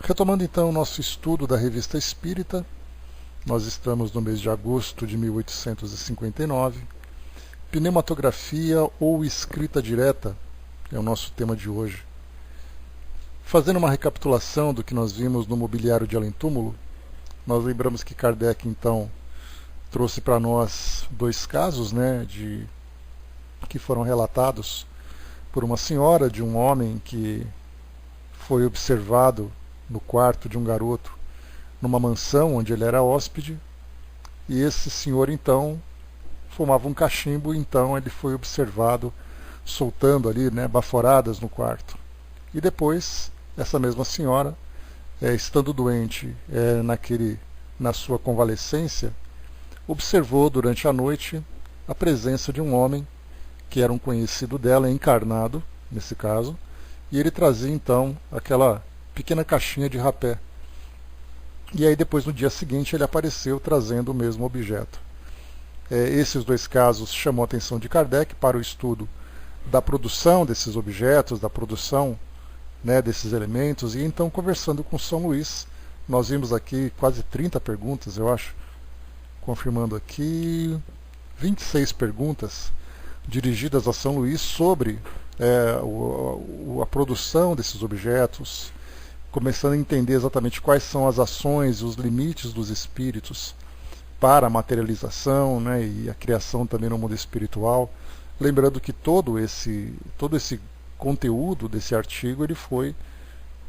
Retomando então o nosso estudo da Revista Espírita, nós estamos no mês de agosto de 1859. Pneumatografia ou escrita direta é o nosso tema de hoje. Fazendo uma recapitulação do que nós vimos no Mobiliário de Além-Túmulo, nós lembramos que Kardec então trouxe para nós dois casos, que foram relatados por uma senhora de um homem que foi observado no quarto de um garoto numa mansão onde ele era hóspede, e esse senhor então fumava um cachimbo, então ele foi observado soltando ali baforadas no quarto. E depois essa mesma senhora, estando doente na sua convalescência, observou durante a noite a presença de um homem que era um conhecido dela, encarnado nesse caso, e ele trazia então aquela pequena caixinha de rapé. E aí depois no dia seguinte ele apareceu trazendo o mesmo objeto. Esses dois casos chamou a atenção de Kardec para o estudo da produção desses objetos, da produção desses elementos, e então conversando com São Luís, nós vimos aqui quase 30 perguntas, eu acho, confirmando aqui, 26 perguntas dirigidas a São Luís sobre a produção desses objetos, começando a entender exatamente quais são as ações, os limites dos espíritos para a materialização e a criação também no mundo espiritual. Lembrando que todo esse conteúdo desse artigo ele foi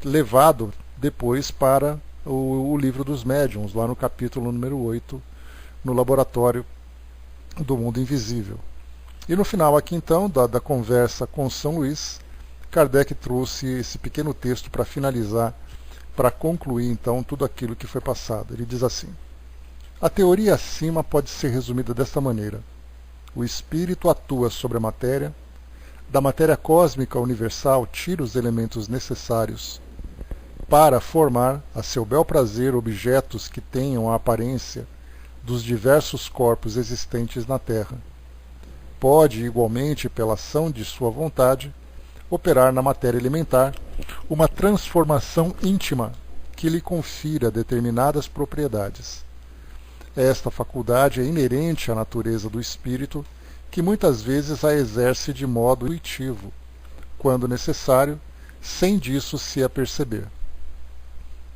levado depois para o livro dos médiuns, lá no capítulo número 8, no Laboratório do Mundo Invisível. E no final aqui então da conversa com São Luís, Kardec trouxe esse pequeno texto para finalizar, para concluir então tudo aquilo que foi passado. Ele diz assim: a teoria acima pode ser resumida desta maneira: o espírito atua sobre a matéria, da matéria cósmica universal tira os elementos necessários para formar, a seu bel prazer, objetos que tenham a aparência dos diversos corpos existentes na Terra. Pode, igualmente, pela ação de sua vontade, operar na matéria elementar uma transformação íntima que lhe confira determinadas propriedades. Esta faculdade é inerente à natureza do espírito, que muitas vezes a exerce de modo intuitivo, quando necessário, sem disso se aperceber.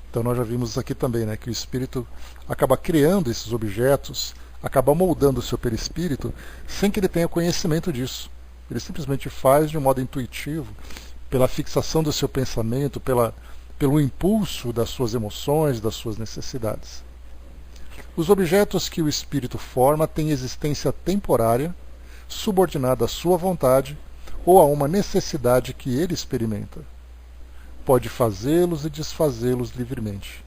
Então nós já vimos aqui também que o espírito acaba criando esses objetos, acaba moldando o seu perispírito sem que ele tenha conhecimento disso. Ele simplesmente faz de um modo intuitivo, pela fixação do seu pensamento, pelo impulso das suas emoções, das suas necessidades. Os objetos que o espírito forma têm existência temporária, subordinada à sua vontade ou a uma necessidade que ele experimenta. Pode fazê-los e desfazê-los livremente.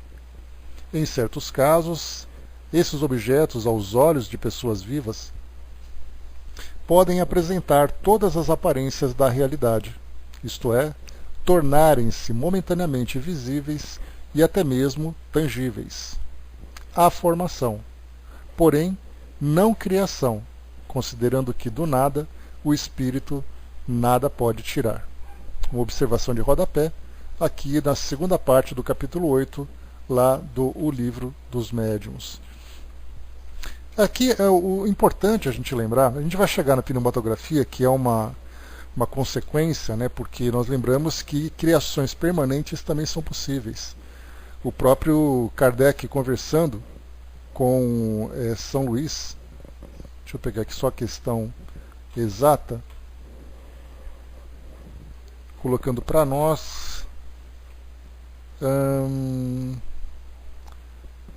Em certos casos, esses objetos, aos olhos de pessoas vivas, podem apresentar todas as aparências da realidade, isto é, tornarem-se momentaneamente visíveis e até mesmo tangíveis. Há formação, porém não criação, considerando que do nada o espírito nada pode tirar. Uma observação de rodapé, aqui na segunda parte do capítulo 8, lá do livro dos médiuns. Aqui é o importante a gente lembrar, a gente vai chegar na pneumatografia, que é uma consequência, porque nós lembramos que criações permanentes também são possíveis. O próprio Kardec conversando com São Luís, deixa eu pegar aqui só a questão exata, colocando para nós,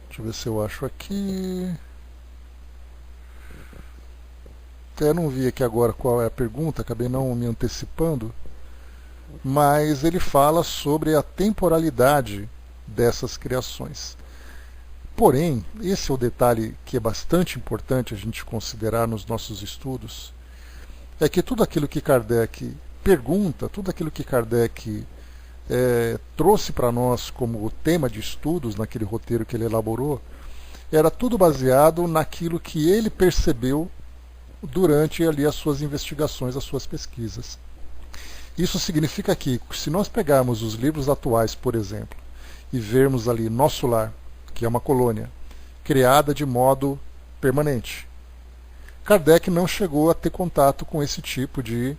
deixa eu ver se eu acho aqui. Eu não vi aqui agora qual é a pergunta, acabei não me antecipando, mas ele fala sobre a temporalidade dessas criações. Porém, esse é o detalhe que é bastante importante a gente considerar nos nossos estudos, é que tudo aquilo que Kardec pergunta, tudo aquilo que Kardec trouxe para nós como tema de estudos naquele roteiro que ele elaborou, era tudo baseado naquilo que ele percebeu durante ali as suas investigações, as suas pesquisas. Isso significa que, se nós pegarmos os livros atuais, por exemplo, e vermos ali nosso lar, que é uma colônia, criada de modo permanente. Kardec não chegou a ter contato com esse tipo de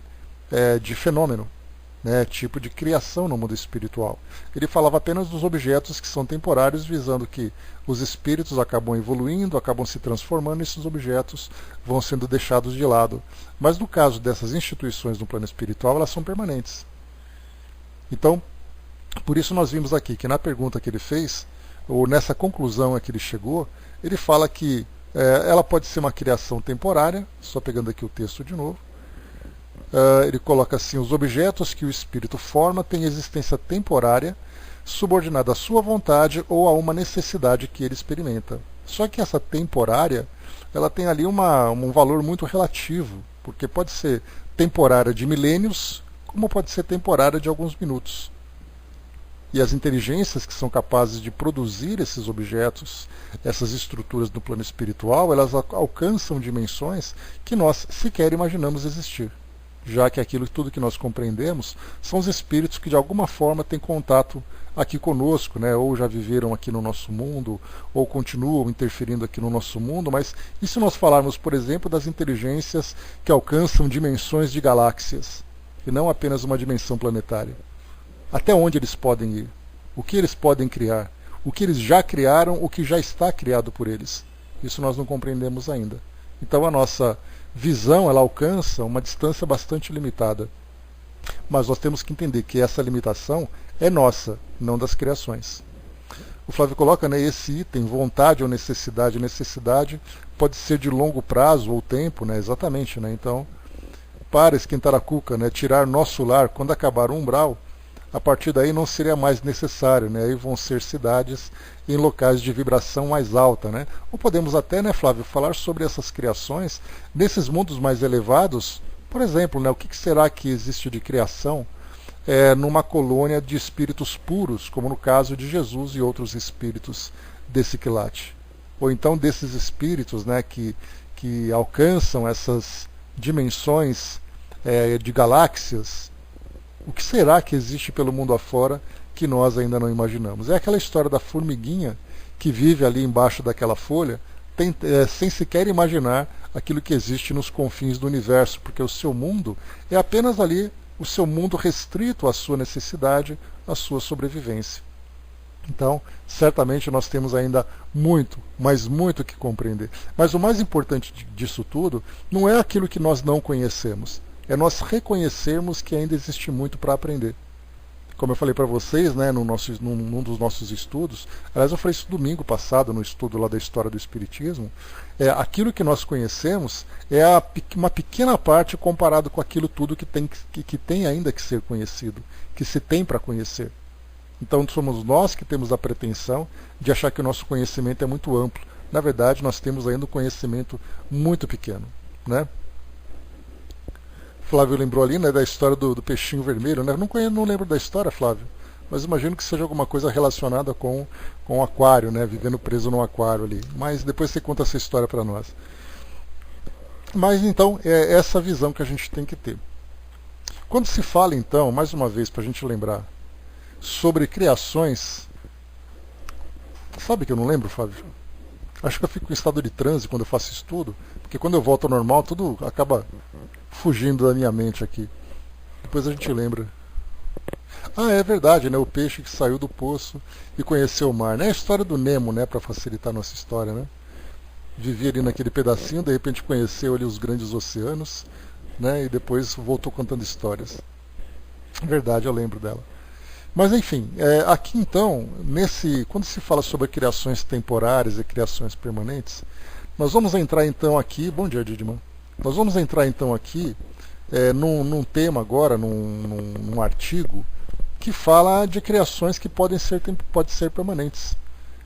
fenômeno, né, tipo de criação no mundo espiritual. Ele falava apenas dos objetos que são temporários, visando que os espíritos acabam evoluindo, acabam se transformando e esses objetos vão sendo deixados de lado. Mas no caso dessas instituições no plano espiritual, elas são permanentes. Então, por isso nós vimos aqui que na pergunta que ele fez, ou nessa conclusão a que ele chegou, ele fala que ela pode ser uma criação temporária, só pegando aqui o texto de novo. Ele coloca assim: os objetos que o espírito forma têm existência temporária, subordinada à sua vontade ou a uma necessidade que ele experimenta. Só que essa temporária, ela tem ali um valor muito relativo, porque pode ser temporária de milênios, como pode ser temporária de alguns minutos. E as inteligências que são capazes de produzir esses objetos, essas estruturas do plano espiritual, elas alcançam dimensões que nós sequer imaginamos existir, já que tudo que nós compreendemos são os espíritos que de alguma forma têm contato aqui conosco, né? Ou já viveram aqui no nosso mundo, ou continuam interferindo aqui no nosso mundo. Mas e se nós falarmos, por exemplo, das inteligências que alcançam dimensões de galáxias, e não apenas uma dimensão planetária? Até onde eles podem ir? O que eles podem criar? O que eles já criaram, o que já está criado por eles? Isso nós não compreendemos ainda. Então a nossa visão, ela alcança uma distância bastante limitada. Mas nós temos que entender que essa limitação é nossa, não das criações. O Flávio coloca, né, esse item, vontade ou necessidade. Necessidade pode ser de longo prazo ou tempo, né, exatamente. Né, então, para esquentar a cuca, né, tirar nosso lar, quando acabar o umbral, a partir daí não seria mais necessário, né? Aí vão ser cidades em locais de vibração mais alta, né? Ou podemos até, né, Flávio, falar sobre essas criações nesses mundos mais elevados. Por exemplo, né, o que será que existe de criação numa colônia de espíritos puros, como no caso de Jesus e outros espíritos desse quilate? Ou então desses espíritos, né, que alcançam essas dimensões de galáxias. O que será que existe pelo mundo afora que nós ainda não imaginamos? É aquela história da formiguinha que vive ali embaixo daquela folha, sem sequer imaginar aquilo que existe nos confins do universo, porque o seu mundo é apenas ali o seu mundo restrito à sua necessidade, à sua sobrevivência. Então, certamente nós temos ainda muito, mas muito que compreender. Mas o mais importante disso tudo não é aquilo que nós não conhecemos, é nós reconhecermos que ainda existe muito para aprender. Como eu falei para vocês, né, num dos nossos estudos, aliás, eu falei isso domingo passado, no estudo lá da história do Espiritismo, aquilo que nós conhecemos é uma pequena parte comparado com aquilo tudo que tem ainda que ser conhecido, que se tem para conhecer. Então somos nós que temos a pretensão de achar que o nosso conhecimento é muito amplo. Na verdade, nós temos ainda um conhecimento muito pequeno, né? Flávio lembrou ali, né, da história do peixinho vermelho, né? Não lembro da história, Flávio, mas imagino que seja alguma coisa relacionada com o aquário, né, vivendo preso num aquário ali. Mas depois você conta essa história para nós. Mas então, é essa visão que a gente tem que ter. Quando se fala então, mais uma vez para a gente lembrar, sobre criações, sabe que eu não lembro, Flávio? Acho que eu fico em estado de transe quando eu faço estudo, porque quando eu volto ao normal, tudo acaba fugindo da minha mente aqui. Depois a gente lembra. Ah, é verdade, né? O peixe que saiu do poço e conheceu o mar. Né? É a história do Nemo, né? Para facilitar a nossa história, né? Vivia ali naquele pedacinho, de repente conheceu ali os grandes oceanos, né? E depois voltou contando histórias. Verdade, eu lembro dela. Mas enfim, aqui então, quando se fala sobre criações temporárias e criações permanentes, nós vamos entrar então aqui, bom dia Didman, nós vamos entrar então aqui num tema agora, num artigo, que fala de criações que podem ser permanentes.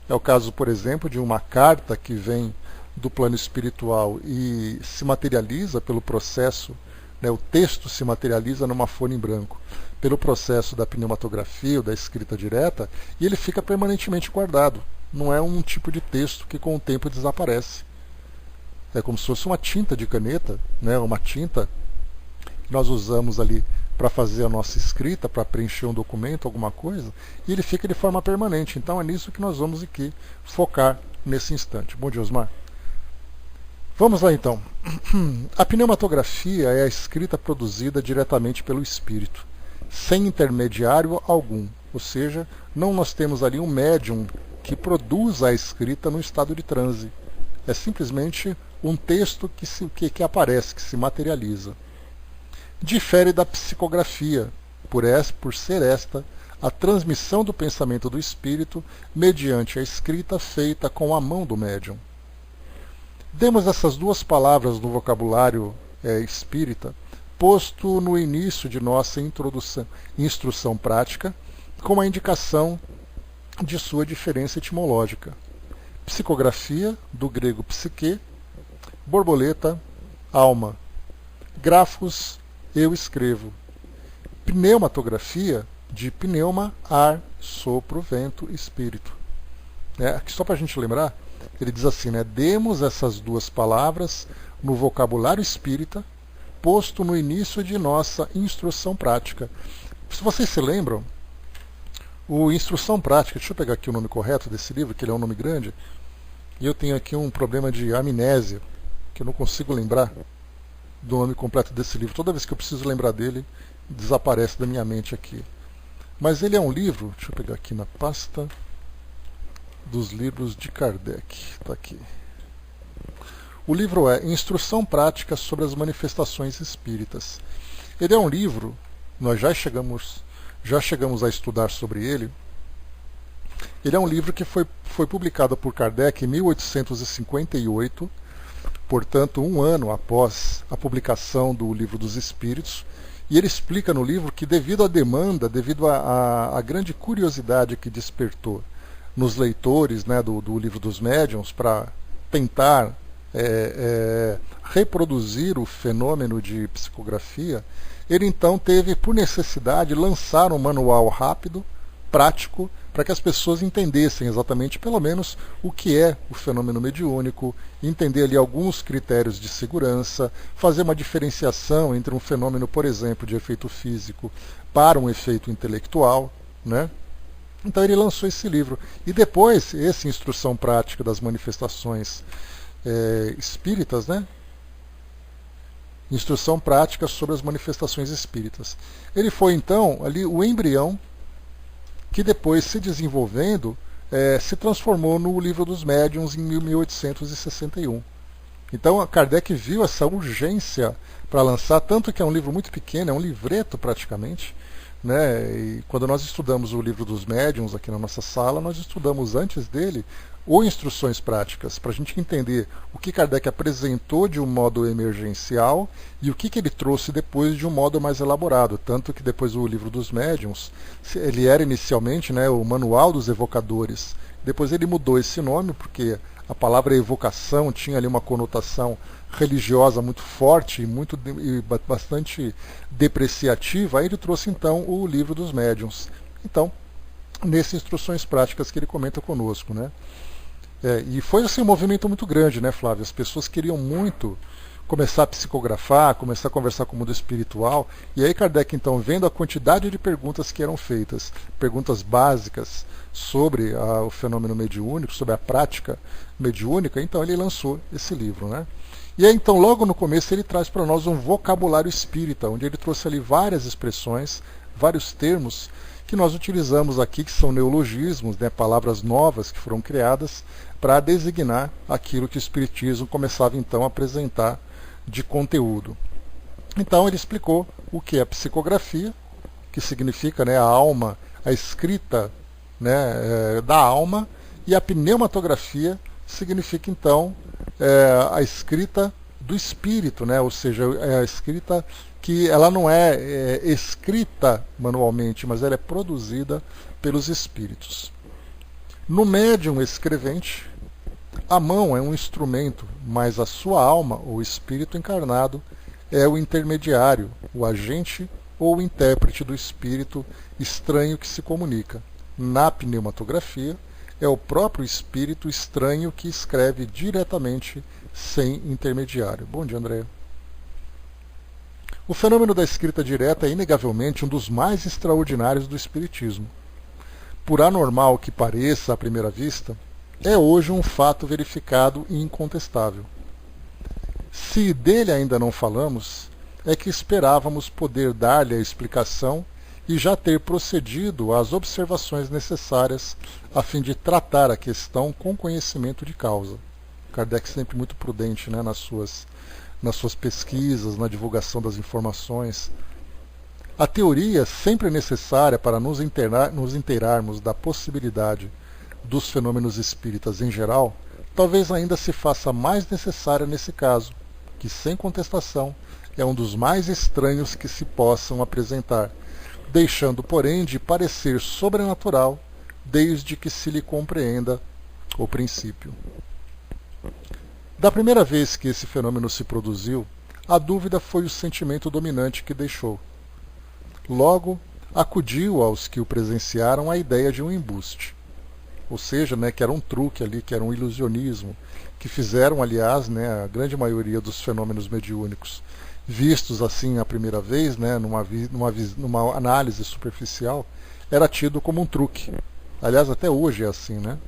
É o caso, por exemplo, de uma carta que vem do plano espiritual e se materializa pelo processo, né, o texto se materializa numa folha em branco, pelo processo da pneumatografia ou da escrita direta, e ele fica permanentemente guardado. Não é um tipo de texto que com o tempo desaparece. É como se fosse uma tinta de caneta, né, uma tinta que nós usamos ali para fazer a nossa escrita, para preencher um documento, alguma coisa, e ele fica de forma permanente. Então é nisso que nós vamos aqui focar nesse instante. Bom dia, Osmar. Vamos lá então. A pneumatografia é a escrita produzida diretamente pelo espírito, sem intermediário algum, ou seja, não nós temos ali um médium que produz a escrita no estado de transe. É simplesmente um texto que aparece, que se materializa. Difere da psicografia, por ser esta a transmissão do pensamento do espírito mediante a escrita feita com a mão do médium. Demos essas duas palavras no vocabulário espírita, posto no início de nossa instrução prática, com a indicação de sua diferença etimológica. Psicografia, do grego psique, borboleta, alma. Grafos, eu escrevo. Pneumatografia, de pneuma, ar, sopro, vento, espírito. Aqui só para a gente lembrar, ele diz assim, demos essas duas palavras no vocabulário espírita, posto no início de nossa instrução prática. Se vocês se lembram, o Instrução Prática, deixa eu pegar aqui o nome correto desse livro, que ele é um nome grande, e eu tenho aqui um problema de amnésia, que eu não consigo lembrar do nome completo desse livro. Toda vez que eu preciso lembrar dele, desaparece da minha mente aqui. Mas ele é um livro, deixa eu pegar aqui na pasta dos livros de Kardec, está aqui. O livro é Instrução Prática sobre as Manifestações Espíritas. Ele é um livro, nós já chegamos a estudar sobre ele. Ele é um livro que foi publicado por Kardec em 1858, portanto, um ano após a publicação do Livro dos Espíritos, e ele explica no livro que devido à demanda, devido à grande curiosidade que despertou nos leitores do Livro dos Médiuns para tentar reproduzir o fenômeno de psicografia, ele então teve, por necessidade, lançar um manual rápido, prático, para que as pessoas entendessem exatamente, pelo menos, o que é o fenômeno mediúnico, entender ali alguns critérios de segurança, fazer uma diferenciação entre um fenômeno, por exemplo, de efeito físico para um efeito intelectual, Então ele lançou esse livro. E depois, essa Instrução Prática das Manifestações Espíritas, Instrução Prática sobre as Manifestações Espíritas. Ele foi, então, ali o embrião que depois, se desenvolvendo, se transformou no Livro dos Médiuns em 1861. Então, Kardec viu essa urgência para lançar, tanto que é um livro muito pequeno, é um livreto praticamente, E quando nós estudamos o Livro dos Médiuns aqui na nossa sala, nós estudamos antes dele ou Instruções Práticas, para a gente entender o que Kardec apresentou de um modo emergencial e o que ele trouxe depois de um modo mais elaborado. Tanto que depois o Livro dos Médiuns, ele era inicialmente o Manual dos Evocadores. Depois ele mudou esse nome, porque a palavra evocação tinha ali uma conotação religiosa muito forte e bastante depreciativa. Aí ele trouxe então o Livro dos Médiuns. Então, nessas Instruções Práticas que ele comenta conosco, e foi assim um movimento muito grande, Flávio? As pessoas queriam muito começar a psicografar, começar a conversar com o mundo espiritual, e aí Kardec, então, vendo a quantidade de perguntas que eram feitas, perguntas básicas sobre o fenômeno mediúnico, sobre a prática mediúnica, então ele lançou esse livro, E aí, então, logo no começo, ele traz para nós um vocabulário espírita, onde ele trouxe ali várias expressões, vários termos que nós utilizamos aqui, que são neologismos, palavras novas que foram criadas para designar aquilo que o Espiritismo começava então a apresentar de conteúdo. Então ele explicou o que é a psicografia, que significa a alma, a escrita da alma, e a pneumatografia significa então a escrita do espírito, ou seja, é a escrita que ela não é escrita manualmente, mas ela é produzida pelos espíritos. No médium escrevente, a mão é um instrumento, mas a sua alma, ou espírito encarnado, é o intermediário, o agente ou o intérprete do espírito estranho que se comunica. Na pneumatografia, é o próprio espírito estranho que escreve diretamente, sem intermediário. Bom dia, André. O fenômeno da escrita direta é inegavelmente um dos mais extraordinários do espiritismo. Por anormal que pareça à primeira vista, é hoje um fato verificado e incontestável. Se dele ainda não falamos, é que esperávamos poder dar-lhe a explicação e já ter procedido às observações necessárias a fim de tratar a questão com conhecimento de causa. Kardec sempre muito prudente, né, nas suas pesquisas, na divulgação das informações. A teoria sempre é necessária para nos inteirarmos da possibilidade dos fenômenos espíritas em geral, talvez ainda se faça mais necessária nesse caso, que sem contestação é um dos mais estranhos que se possam apresentar, deixando, porém, de parecer sobrenatural desde que se lhe compreenda o princípio. Da primeira vez que esse fenômeno se produziu, a dúvida foi o sentimento dominante que deixou. Logo, acudiu aos que o presenciaram a ideia de um embuste. Ou seja, né, que era um truque ali, que era um ilusionismo, que fizeram, aliás, né, a grande maioria dos fenômenos mediúnicos, vistos assim à primeira vez, né, numa análise superficial, era tido como um truque. Aliás, até hoje é assim, né?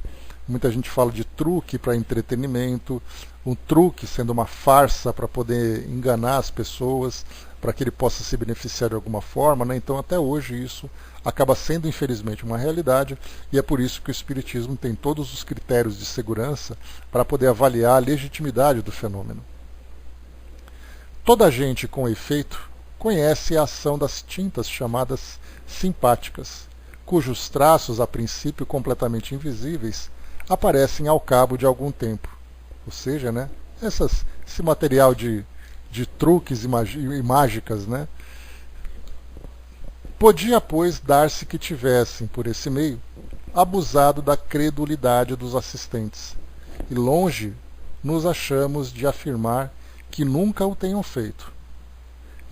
Muita gente fala de truque para entretenimento, um truque sendo uma farsa para poder enganar as pessoas, para que ele possa se beneficiar de alguma forma, né? Então até hoje isso acaba sendo infelizmente uma realidade, e é por isso que o Espiritismo tem todos os critérios de segurança para poder avaliar a legitimidade do fenômeno. Toda gente, com efeito, conhece a ação das tintas chamadas simpáticas, cujos traços, a princípio completamente invisíveis, aparecem ao cabo de algum tempo. Ou seja, né, esse material de truques e mágicas, né, podia, pois, dar-se que tivessem, por esse meio, abusado da credulidade dos assistentes, e longe nos achamos de afirmar que nunca o tenham feito.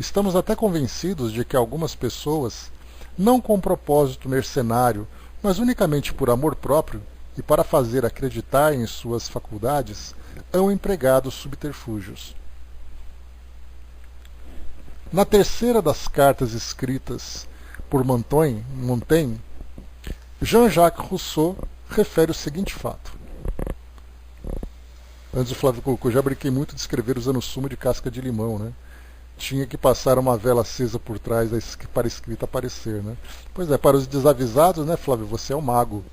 Estamos até convencidos de que algumas pessoas, não com propósito mercenário, mas unicamente por amor próprio, e para fazer acreditar em suas faculdades, hão empregado subterfúgios. Na terceira das cartas escritas por Montaigne, Jean-Jacques Rousseau refere o seguinte fato. Antes o Flávio colocou, já brinquei muito de escrever usando sumo de casca de limão, né? Tinha que passar uma vela acesa por trás para a escrita aparecer, né? Pois é, para os desavisados, né, Flávio, você é um mago.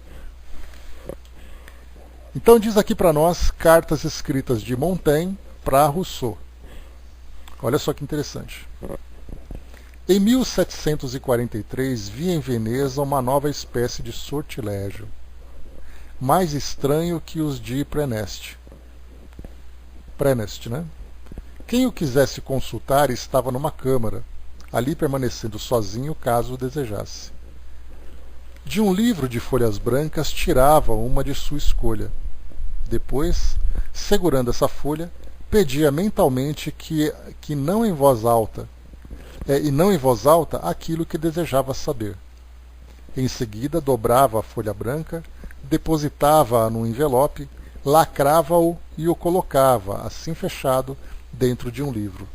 Então diz aqui para nós cartas escritas de Montaigne para Rousseau. Olha só que interessante. Em 1743 vi em Veneza uma nova espécie de sortilégio, mais estranho que os de Preneste, né? Quem o quisesse consultar estava numa câmara, ali permanecendo sozinho caso o desejasse. De um livro de folhas brancas tirava uma de sua escolha. Depois, segurando essa folha, pedia mentalmente que não em voz alta, aquilo que desejava saber. Em seguida, dobrava a folha branca, depositava-a num envelope, lacrava-o e o colocava, assim fechado, dentro de um livro.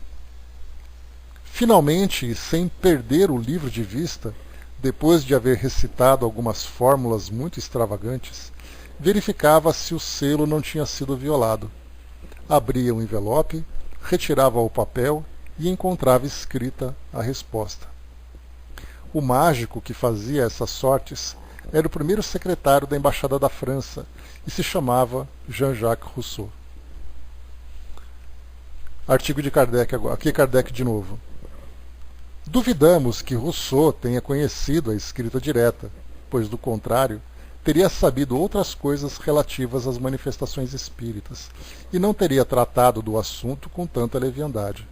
Finalmente, sem perder o livro de vista, depois de haver recitado algumas fórmulas muito extravagantes, verificava se o selo não tinha sido violado. Abria o envelope, retirava o papel e encontrava escrita a resposta. O mágico que fazia essas sortes era o primeiro secretário da Embaixada da França e se chamava Jean-Jacques Rousseau. Artigo de Kardec agora. Aqui Kardec de novo. Duvidamos que Rousseau tenha conhecido a escrita direta, pois, do contrário, teria sabido outras coisas relativas às manifestações espíritas, e não teria tratado do assunto com tanta leviandade.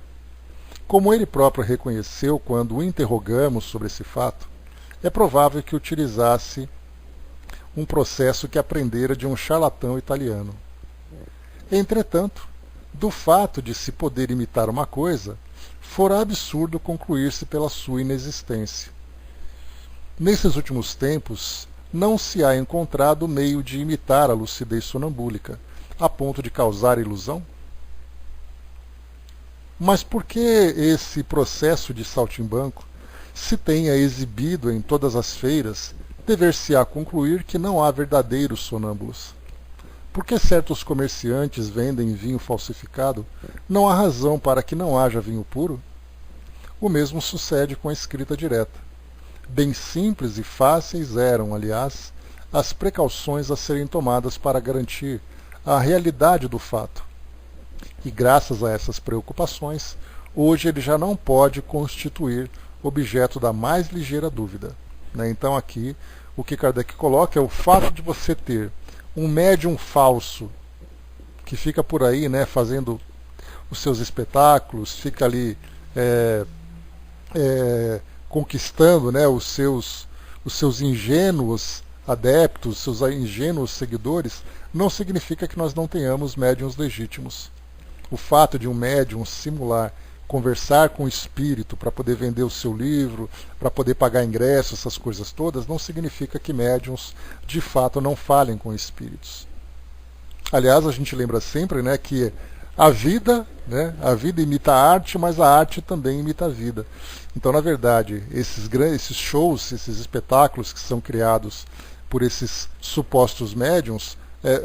Como ele próprio reconheceu quando o interrogamos sobre esse fato, é provável que utilizasse um processo que aprendera de um charlatão italiano. Entretanto, do fato de se poder imitar uma coisa, fora absurdo concluir-se pela sua inexistência. Nesses últimos tempos, não se há encontrado meio de imitar a lucidez sonambúlica, a ponto de causar ilusão? Mas por que esse processo de saltimbanco se tenha exibido em todas as feiras, dever-se-á concluir que não há verdadeiros sonâmbulos? Por que certos comerciantes vendem vinho falsificado? Não há razão para que não haja vinho puro? O mesmo sucede com a escrita direta. Bem simples e fáceis eram, aliás, as precauções a serem tomadas para garantir a realidade do fato. E graças a essas preocupações, hoje ele já não pode constituir objeto da mais ligeira dúvida. Então aqui o que Kardec coloca é o fato de você ter um médium falso que fica por aí, fazendo os seus espetáculos, fica ali conquistando, os seus ingênuos adeptos, seus ingênuos seguidores, não significa que nós não tenhamos médiuns legítimos. O fato de um médium simular conversar com o espírito para poder vender o seu livro, para poder pagar ingresso, essas coisas todas, não significa que médiuns de fato não falem com espíritos. Aliás, a gente lembra sempre que a vida imita a arte, mas a arte também imita a vida. Então, na verdade, esses shows, esses espetáculos que são criados por esses supostos médiuns,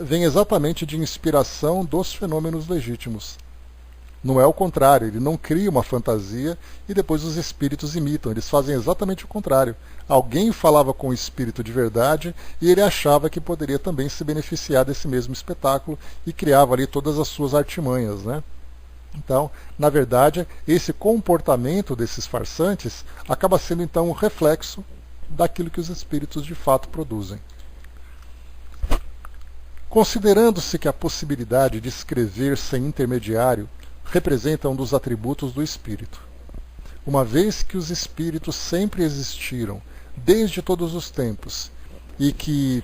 vêm exatamente de inspiração dos fenômenos legítimos. Não é o contrário, ele não cria uma fantasia e depois os espíritos imitam, eles fazem exatamente o contrário. Alguém falava com o espírito de verdade e ele achava que poderia também se beneficiar desse mesmo espetáculo e criava ali todas as suas artimanhas, Então, na verdade, esse comportamento desses farsantes acaba sendo então um reflexo daquilo que os espíritos de fato produzem. Considerando-se que a possibilidade de escrever sem intermediário representa um dos atributos do espírito. Uma vez que os espíritos sempre existiram, desde todos os tempos, e que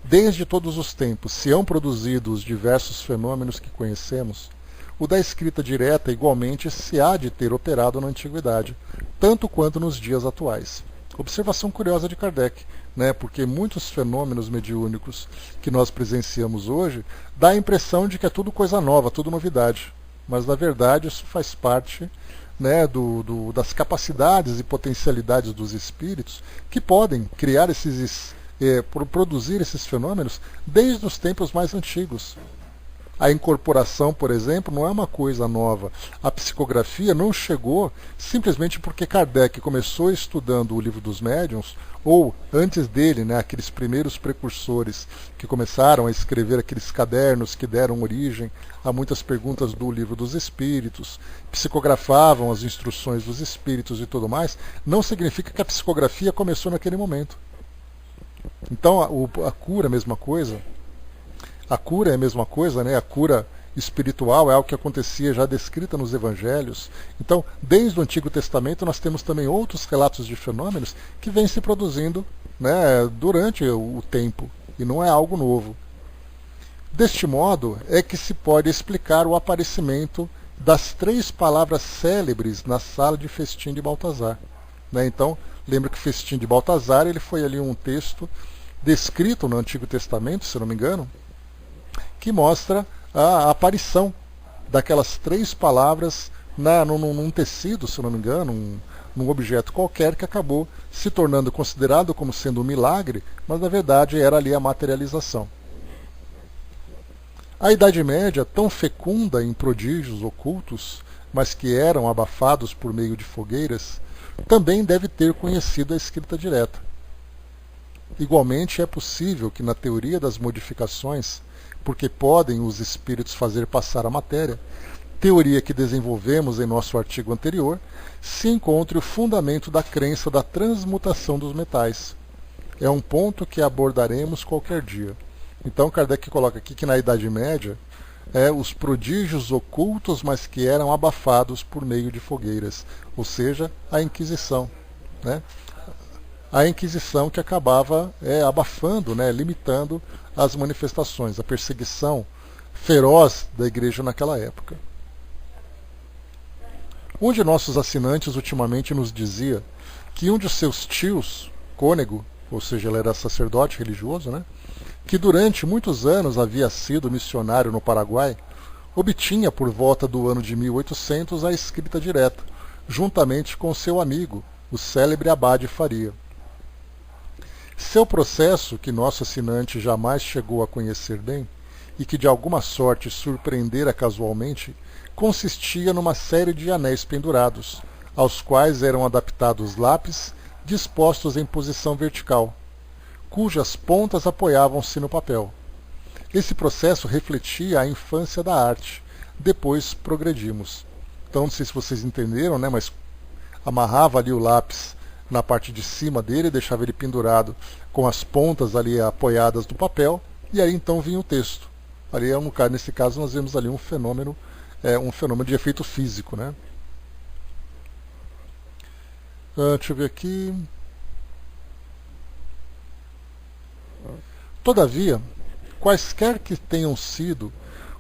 desde todos os tempos se hão produzido os diversos fenômenos que conhecemos, o da escrita direta igualmente se há de ter operado na antiguidade, tanto quanto nos dias atuais. Observação curiosa de Kardec, porque muitos fenômenos mediúnicos que nós presenciamos hoje dá a impressão de que é tudo coisa nova, tudo novidade. Mas, na verdade, isso faz parte das capacidades e potencialidades dos espíritos que podem criar produzir esses fenômenos desde os tempos mais antigos. A incorporação, por exemplo, não é uma coisa nova. A psicografia não chegou simplesmente porque Kardec começou estudando o Livro dos Médiuns, ou antes dele, aqueles primeiros precursores que começaram a escrever aqueles cadernos que deram origem a muitas perguntas do Livro dos Espíritos, psicografavam as instruções dos espíritos e tudo mais, não significa que a psicografia começou naquele momento. Então a cura é a mesma coisa. A cura é a mesma coisa, a cura espiritual é algo que acontecia já descrita nos evangelhos. Então, desde o Antigo Testamento, nós temos também outros relatos de fenômenos que vêm se produzindo durante o tempo, e não é algo novo. Deste modo, é que se pode explicar o aparecimento das 3 palavras célebres na sala de festim de Baltazar. Então, lembra que o festim de Baltazar ele foi ali um texto descrito no Antigo Testamento, se não me engano, que mostra a aparição daquelas 3 palavras num tecido, se não me engano, num objeto qualquer que acabou se tornando considerado como sendo um milagre, mas na verdade era ali a materialização. A Idade Média, tão fecunda em prodígios ocultos, mas que eram abafados por meio de fogueiras, também deve ter conhecido a escrita direta. Igualmente é possível que na teoria das modificações, porque podem os espíritos fazer passar a matéria, teoria que desenvolvemos em nosso artigo anterior, se encontre o fundamento da crença da transmutação dos metais. É um ponto que abordaremos qualquer dia. Então Kardec coloca aqui que na Idade Média, os prodígios ocultos, mas que eram abafados por meio de fogueiras, ou seja, a Inquisição. A Inquisição que acabava abafando, limitando as manifestações, a perseguição feroz da igreja naquela época. Um de nossos assinantes ultimamente nos dizia que um de seus tios, cônego, ou seja, ele era sacerdote religioso, que durante muitos anos havia sido missionário no Paraguai, obtinha por volta do ano de 1800 a escrita direta, juntamente com seu amigo, o célebre Abade Faria. Seu processo, que nosso assinante jamais chegou a conhecer bem, e que de alguma sorte surpreendera casualmente, consistia numa série de anéis pendurados, aos quais eram adaptados lápis dispostos em posição vertical, cujas pontas apoiavam-se no papel. Esse processo refletia a infância da arte. Depois progredimos. Então, não sei se vocês entenderam, né, mas amarrava ali o lápis na parte de cima dele, deixava ele pendurado com as pontas ali apoiadas do papel, e aí então vinha o texto. Ali, nesse caso, nós vemos ali um fenômeno de efeito físico, né? Deixa eu ver aqui. Todavia, quaisquer que tenham sido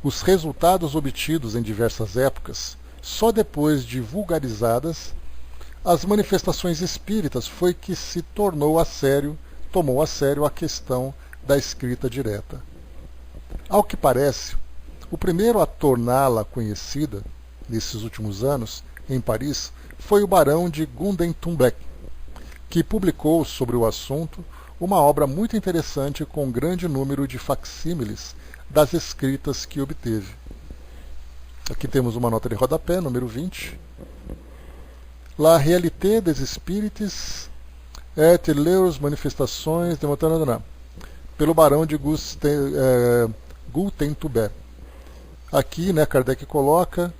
os resultados obtidos em diversas épocas, só depois de vulgarizadas, as manifestações espíritas foi que se tomou a sério a questão da escrita direta. Ao que parece, o primeiro a torná-la conhecida, nesses últimos anos, em Paris, foi o barão de Gundentumbeck, que publicou sobre o assunto uma obra muito interessante com grande número de facsímiles das escritas que obteve. Aqui temos uma nota de rodapé, número 20. La réalité des espírites et leurs manifestações demonstrando pelo barão de Gundentumbeck. Aqui, né, Kardec coloca,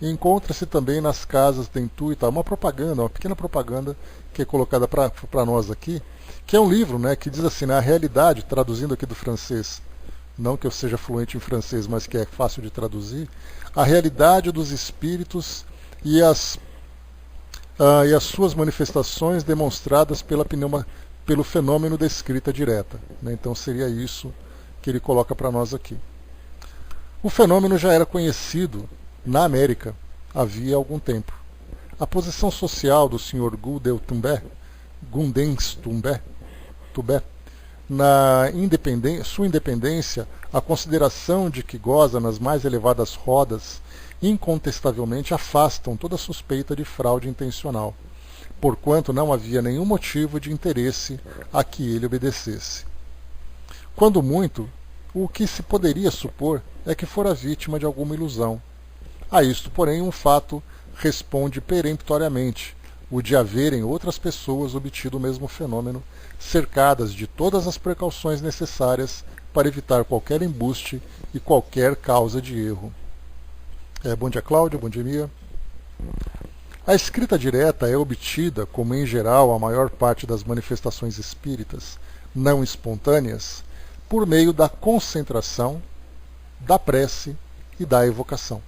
encontra-se também nas casas de Tentu e tal, uma pequena propaganda que é colocada para nós aqui, que é um livro, né, que diz assim, a realidade, traduzindo aqui do francês, não que eu seja fluente em francês, mas que é fácil de traduzir, a realidade dos espíritos e as suas manifestações demonstradas pelo fenômeno da escrita direta. Né? Então seria isso que ele coloca para nós aqui. O fenômeno já era conhecido na América havia algum tempo. A posição social do Sr. Gundentumbeck, sua independência, a consideração de que goza nas mais elevadas rodas, incontestavelmente afastam toda suspeita de fraude intencional, porquanto não havia nenhum motivo de interesse a que ele obedecesse. Quando muito, o que se poderia supor é que fora vítima de alguma ilusão. A isto, porém, um fato responde peremptoriamente, o de haverem outras pessoas obtido o mesmo fenômeno, cercadas de todas as precauções necessárias para evitar qualquer embuste e qualquer causa de erro. Bom dia, Cláudia. Bom dia, Mia. A escrita direta é obtida, como em geral a maior parte das manifestações espíritas não espontâneas, por meio da concentração, da prece e da evocação.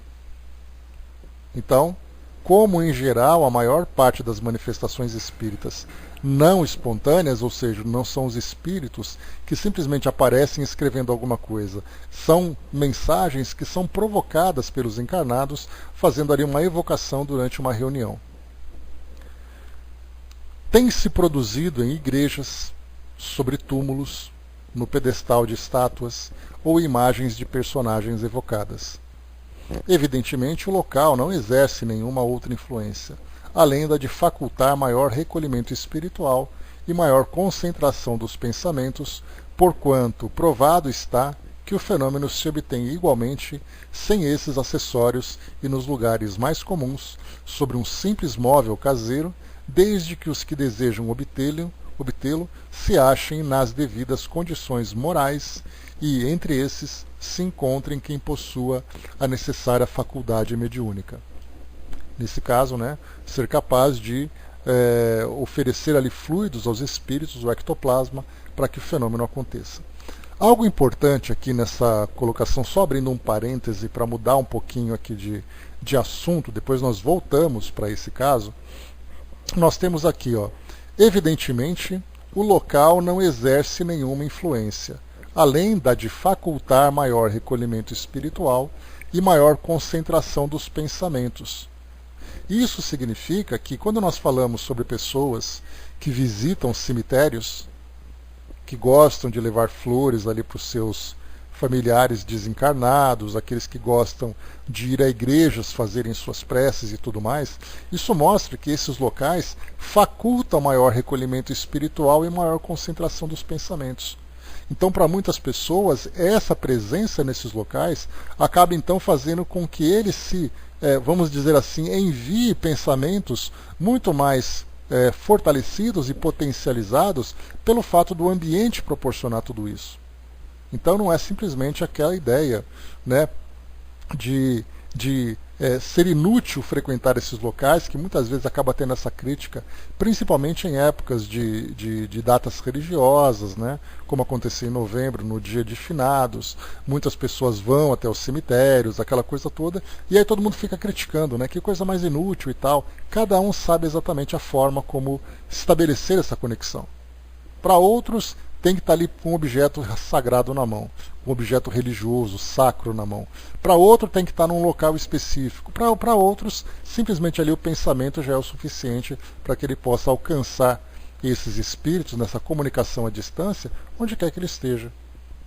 Então, como em geral a maior parte das manifestações espíritas não espontâneas, ou seja, não são os espíritos que simplesmente aparecem escrevendo alguma coisa, são mensagens que são provocadas pelos encarnados, fazendo ali uma evocação durante uma reunião. Tem se produzido em igrejas, sobre túmulos, no pedestal de estátuas ou imagens de personagens evocadas. Evidentemente, o local não exerce nenhuma outra influência, além da de facultar maior recolhimento espiritual e maior concentração dos pensamentos, porquanto provado está que o fenômeno se obtém igualmente sem esses acessórios e nos lugares mais comuns, sobre um simples móvel caseiro, desde que os que desejam obtê-lo se achem nas devidas condições morais e, entre esses, se encontrem quem possua a necessária faculdade mediúnica. Nesse caso, né, ser capaz de oferecer ali fluidos aos espíritos, o ectoplasma, para que o fenômeno aconteça. Algo importante aqui nessa colocação, só abrindo um parêntese para mudar um pouquinho aqui de assunto, depois nós voltamos para esse caso, nós temos aqui, evidentemente, o local não exerce nenhuma influência, além da de facultar maior recolhimento espiritual e maior concentração dos pensamentos. Isso significa que, quando nós falamos sobre pessoas que visitam cemitérios, que gostam de levar flores ali para os seus familiares desencarnados, aqueles que gostam de ir a igrejas fazerem suas preces e tudo mais. Isso mostra que esses locais facultam maior recolhimento espiritual e maior concentração dos pensamentos. Então, para muitas pessoas, essa presença nesses locais acaba então fazendo com que eles se, vamos dizer assim, envie pensamentos muito mais fortalecidos e potencializados pelo fato do ambiente proporcionar tudo isso. Então não é simplesmente aquela ideia, né, de ser inútil frequentar esses locais, que muitas vezes acaba tendo essa crítica, principalmente em épocas de datas religiosas, né, como aconteceu em novembro, no dia de finados. Muitas pessoas vão até os cemitérios, aquela coisa toda, e aí todo mundo fica criticando, né, que coisa mais inútil e tal. Cada um sabe exatamente a forma como estabelecer essa conexão. Para outros, tem que estar ali com um objeto sagrado na mão, um objeto religioso, sacro na mão. Para outro, tem que estar num local específico. Para outros, simplesmente ali o pensamento já é o suficiente para que ele possa alcançar esses espíritos nessa comunicação à distância, onde quer que ele esteja.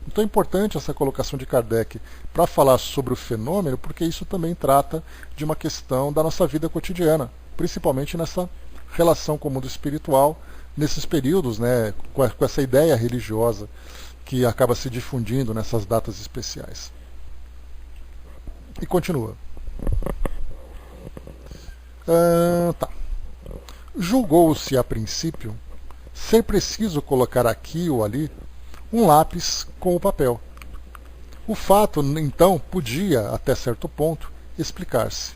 Então é importante essa colocação de Kardec para falar sobre o fenômeno, porque isso também trata de uma questão da nossa vida cotidiana, principalmente nessa relação com o mundo espiritual, nesses períodos, né, com essa ideia religiosa que acaba se difundindo nessas datas especiais. E continua. Tá. Julgou-se a princípio ser preciso colocar aqui ou ali um lápis com o papel. O fato, então, podia, até certo ponto, explicar-se.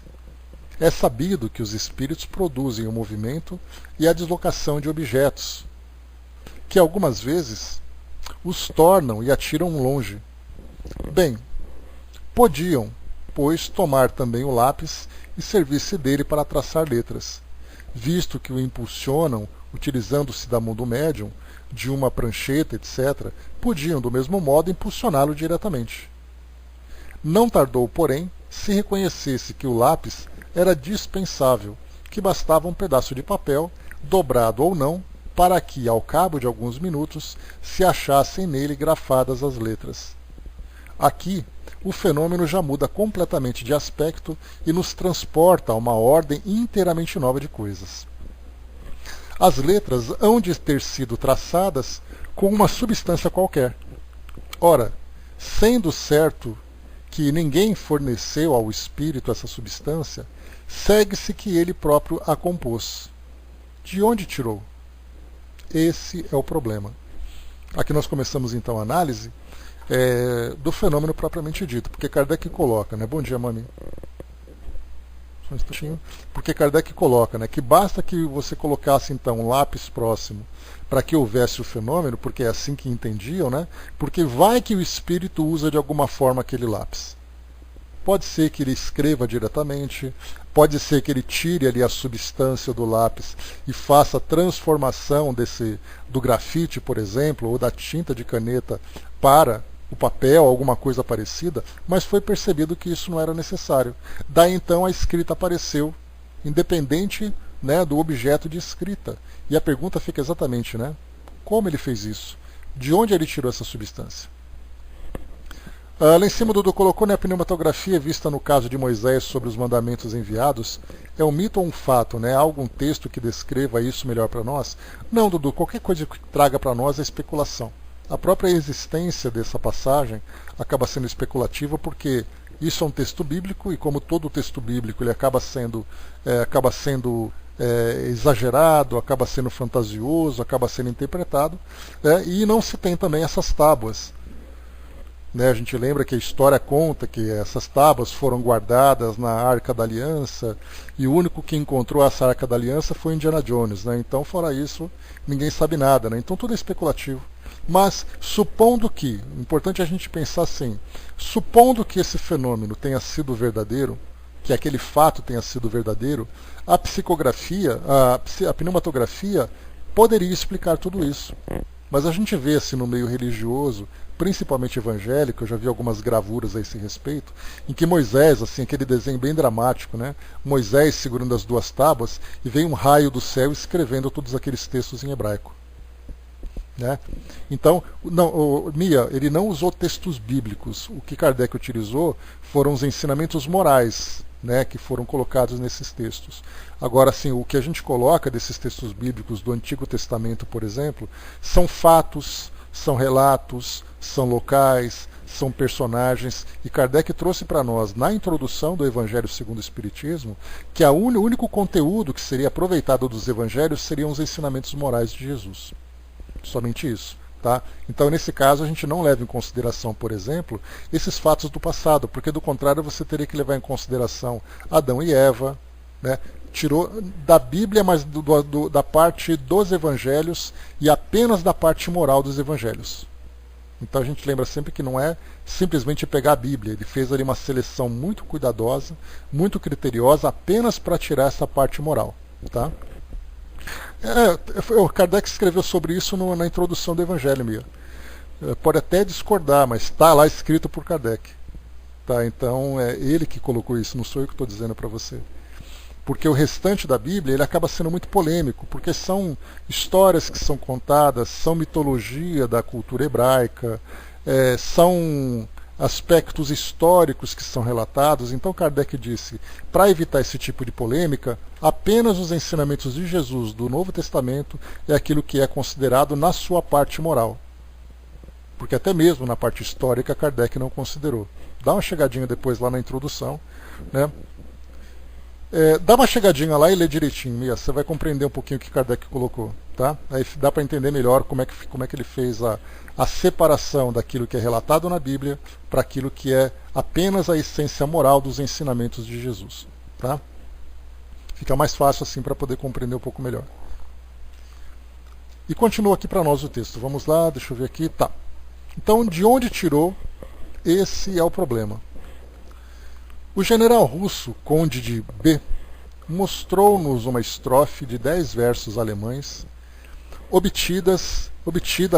É sabido que os espíritos produzem o movimento e a deslocação de objetos, que algumas vezes os tornam e atiram longe. Bem, podiam, pois, tomar também o lápis e servir-se dele para traçar letras, visto que o impulsionam, utilizando-se da mão do médium, de uma prancheta, etc., podiam, do mesmo modo, impulsioná-lo diretamente. Não tardou, porém, se reconhecesse que o lápis era dispensável, que bastava um pedaço de papel, dobrado ou não, para que, ao cabo de alguns minutos, se achassem nele grafadas as letras. Aqui, o fenômeno já muda completamente de aspecto e nos transporta a uma ordem inteiramente nova de coisas. As letras hão de ter sido traçadas com uma substância qualquer. Ora, sendo certo que ninguém forneceu ao espírito essa substância, segue-se que ele próprio a compôs. De onde tirou? Esse é o problema. Aqui nós começamos então a análise do fenômeno propriamente dito, porque Kardec coloca, né? Bom dia, mami. Só um instantinho. Porque Kardec coloca, né, que basta que você colocasse então um lápis próximo para que houvesse o fenômeno, porque é assim que entendiam, né? Porque vai que o espírito usa de alguma forma aquele lápis. Pode ser que ele escreva diretamente, pode ser que ele tire ali a substância do lápis e faça a transformação do grafite, por exemplo, ou da tinta de caneta para o papel, alguma coisa parecida, mas foi percebido que isso não era necessário. Daí então a escrita apareceu, independente, né, do objeto de escrita. E a pergunta fica exatamente, né, como ele fez isso? De onde ele tirou essa substância? Lá em cima, o Dudu colocou, né, a pneumatografia vista no caso de Moisés sobre os mandamentos enviados. É um mito ou um fato? Né? Há algum texto que descreva isso melhor para nós? Não, Dudu, qualquer coisa que traga para nós é especulação. A própria existência dessa passagem acaba sendo especulativa porque isso é um texto bíblico e, como todo texto bíblico, ele acaba sendo exagerado, acaba sendo fantasioso, acaba sendo interpretado, e não se tem também essas tábuas. Né, a gente lembra que a história conta que essas tábuas foram guardadas na Arca da Aliança e o único que encontrou essa Arca da Aliança foi Indiana Jones. Né? Então, fora isso, ninguém sabe nada. Né? Então, tudo é especulativo. Mas, supondo que, importante a gente pensar assim, supondo que esse fenômeno tenha sido verdadeiro, que aquele fato tenha sido verdadeiro, a psicografia, a pneumatografia poderia explicar tudo isso. Mas a gente vê assim no meio religioso, principalmente evangélico, eu já vi algumas gravuras a esse respeito, em que Moisés, assim, aquele desenho bem dramático, né? Moisés segurando as duas tábuas e vem um raio do céu escrevendo todos aqueles textos em hebraico. né? Então, não, Mia, ele não usou textos bíblicos. O que Kardec utilizou foram os ensinamentos morais, né, que foram colocados nesses textos. Agora, sim, o que a gente coloca desses textos bíblicos do Antigo Testamento, por exemplo, são fatos, são relatos, são locais, são personagens, e Kardec trouxe para nós, na introdução do Evangelho segundo o Espiritismo, que o único conteúdo que seria aproveitado dos Evangelhos seriam os ensinamentos morais de Jesus. Somente isso. Tá? Então, nesse caso, a gente não leva em consideração, por exemplo, esses fatos do passado, porque do contrário você teria que levar em consideração Adão e Eva, né? Tirou da Bíblia, mas da parte dos Evangelhos e apenas da parte moral dos Evangelhos. Então a gente lembra sempre que não é simplesmente pegar a Bíblia, ele fez ali uma seleção muito cuidadosa, muito criteriosa, apenas para tirar essa parte moral. Tá? O Kardec escreveu sobre isso na introdução do Evangelho mesmo. Pode até discordar, mas está lá escrito por Kardec. Tá? Então é ele que colocou isso, não sou eu que estou dizendo para você. Porque o restante da Bíblia ele acaba sendo muito polêmico, porque são histórias que são contadas, são mitologia da cultura hebraica, são aspectos históricos que são relatados. Então Kardec disse, para evitar esse tipo de polêmica, apenas os ensinamentos de Jesus do Novo Testamento é aquilo que é considerado na sua parte moral. Porque até mesmo na parte histórica Kardec não considerou. Dá uma chegadinha depois lá na introdução, né? Dá uma chegadinha lá e lê direitinho, Mia, você vai compreender um pouquinho o que Kardec colocou. Tá? Aí dá para entender melhor como é que ele fez a separação daquilo que é relatado na Bíblia para aquilo que é apenas a essência moral dos ensinamentos de Jesus. Tá? Fica mais fácil assim para poder compreender um pouco melhor. E continua aqui para nós o texto. Vamos lá, deixa eu ver aqui. Tá. Então, de onde tirou? Esse é o problema. O general russo, conde de B, mostrou-nos uma estrofe de 10 versos alemães, obtida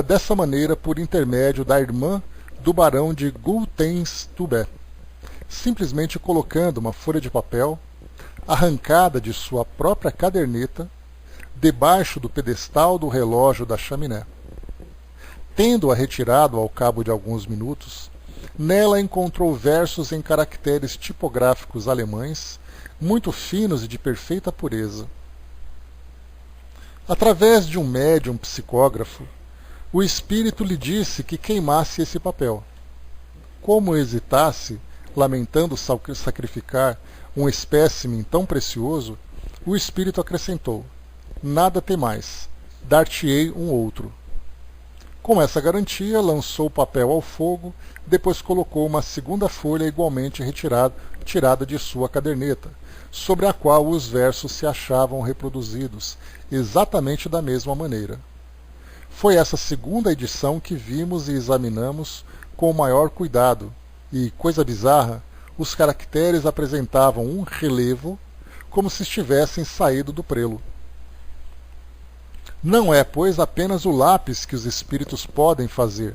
dessa maneira por intermédio da irmã do barão de Gultenstube, simplesmente colocando uma folha de papel, arrancada de sua própria caderneta, debaixo do pedestal do relógio da chaminé. Tendo-a retirado ao cabo de alguns minutos, nela encontrou versos em caracteres tipográficos alemães, muito finos e de perfeita pureza. Através de um médium psicógrafo, o espírito lhe disse que queimasse esse papel. Como hesitasse, lamentando sacrificar um espécimen tão precioso, o espírito acrescentou: nada temais, dar-te-ei um outro. Com essa garantia, lançou o papel ao fogo, depois colocou uma segunda folha igualmente tirada de sua caderneta, sobre a qual os versos se achavam reproduzidos, exatamente da mesma maneira. Foi essa segunda edição que vimos e examinamos com o maior cuidado, e, coisa bizarra, os caracteres apresentavam um relevo, como se estivessem saído do prelo. Não é, pois, apenas o lápis que os espíritos podem fazer,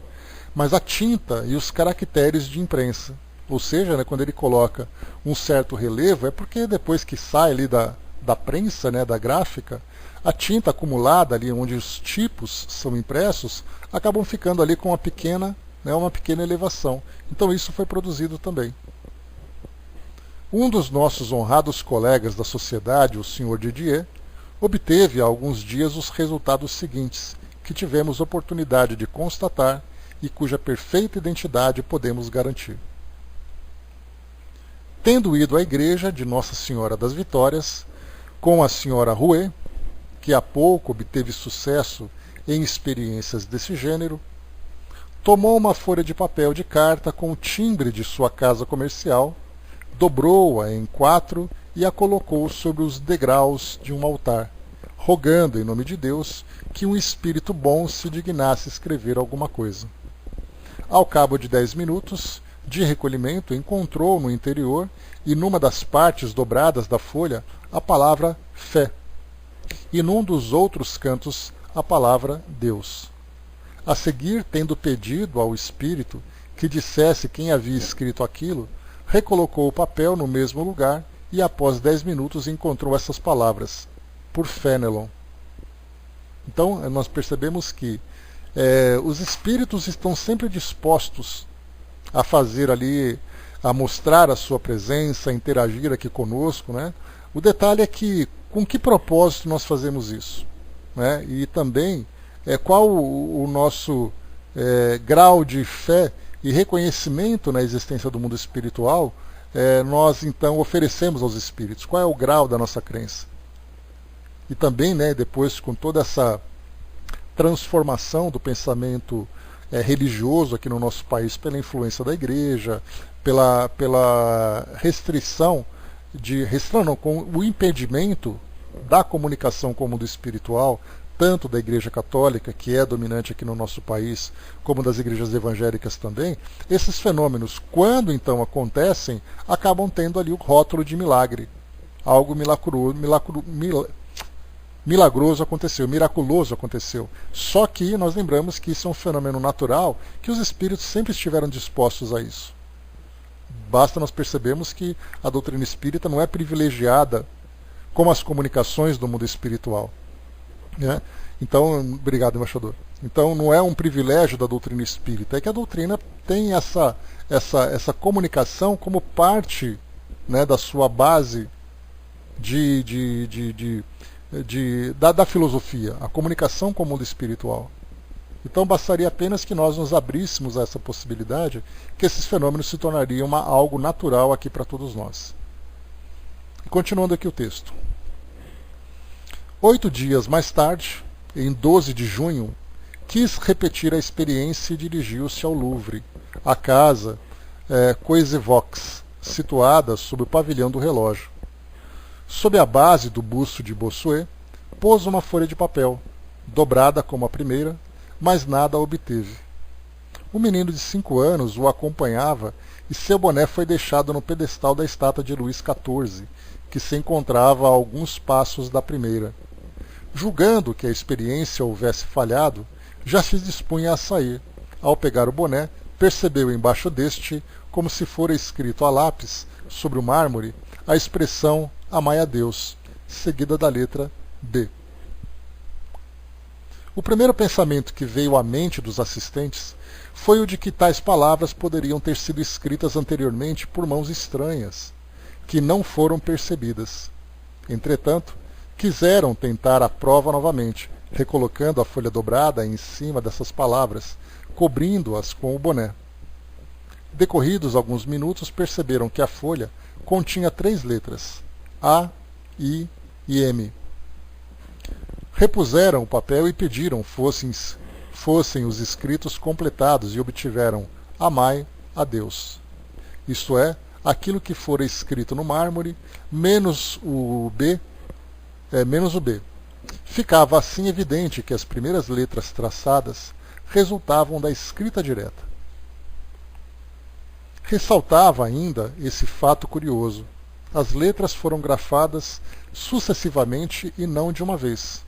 mas a tinta e os caracteres de imprensa. Ou seja, né, quando ele coloca um certo relevo, é porque depois que sai ali da prensa, né, da gráfica, a tinta acumulada ali onde os tipos são impressos, acabam ficando ali com uma pequena elevação. Então isso foi produzido também. Um dos nossos honrados colegas da sociedade, o Sr. Didier, obteve há alguns dias os resultados seguintes, que tivemos oportunidade de constatar e cuja perfeita identidade podemos garantir. Tendo ido à igreja de Nossa Senhora das Vitórias, com a senhora Rouet, que há pouco obteve sucesso em experiências desse gênero, tomou uma folha de papel de carta com o timbre de sua casa comercial, dobrou-a em 4 e a colocou sobre os degraus de um altar, rogando em nome de Deus que um espírito bom se dignasse escrever alguma coisa. Ao cabo de 10 minutos de recolhimento, encontrou no interior e numa das partes dobradas da folha a palavra fé, e num dos outros cantos a palavra Deus. A seguir, tendo pedido ao espírito que dissesse quem havia escrito aquilo, recolocou o papel no mesmo lugar e após 10 minutos encontrou essas palavras: por Fénelon. Então nós percebemos que os espíritos estão sempre dispostos a fazer ali, a mostrar a sua presença, a interagir aqui conosco, né? O detalhe é que com que propósito nós fazemos isso, né? E também qual o nosso grau de fé e reconhecimento na existência do mundo espiritual nós então oferecemos aos espíritos. Qual é o grau da nossa crença? E também, né, depois com toda essa transformação do pensamento religioso aqui no nosso país pela influência da igreja, pela restrição com o impedimento da comunicação com o mundo espiritual, tanto da Igreja Católica, que é dominante aqui no nosso país, como das igrejas evangélicas também, esses fenômenos, quando então acontecem, acabam tendo ali o rótulo de milagre. Algo milagroso aconteceu, miraculoso aconteceu. Só que nós lembramos que isso é um fenômeno natural, que os espíritos sempre estiveram dispostos a isso. Basta nós percebermos que a doutrina espírita não é privilegiada como as comunicações do mundo espiritual, né? Então, obrigado, embaixador. Então não é um privilégio da doutrina espírita, é que a doutrina tem essa comunicação como parte, né, da sua base da filosofia, a comunicação com o mundo espiritual. Então bastaria apenas que nós nos abríssemos a essa possibilidade, que esses fenômenos se tornariam algo natural aqui para todos nós. E continuando aqui o texto. 8 dias mais tarde, em 12 de junho, quis repetir a experiência e dirigiu-se ao Louvre, a casa Coisevox, situada sob o pavilhão do relógio. Sob a base do busto de Bossuet, pôs uma folha de papel, dobrada como a primeira, mas nada obteve. Um menino de 5 anos o acompanhava e seu boné foi deixado no pedestal da estátua de Luís XIV, que se encontrava a alguns passos da primeira. Julgando que a experiência houvesse falhado, já se dispunha a sair. Ao pegar o boné, percebeu embaixo deste, como se fora escrito a lápis, sobre o mármore, a expressão "Amai a Deus", seguida da letra B. O primeiro pensamento que veio à mente dos assistentes foi o de que tais palavras poderiam ter sido escritas anteriormente por mãos estranhas, que não foram percebidas. Entretanto, quiseram tentar a prova novamente, recolocando a folha dobrada em cima dessas palavras, cobrindo-as com o boné. Decorridos alguns minutos, perceberam que a folha continha 3 letras, A, I e M. Repuseram o papel e pediram fossem os escritos completados e obtiveram "Amai a Deus". Isto é, aquilo que fora escrito no mármore, menos o B. Ficava assim evidente que as primeiras letras traçadas resultavam da escrita direta. Ressaltava ainda esse fato curioso. As letras foram grafadas sucessivamente e não de uma vez.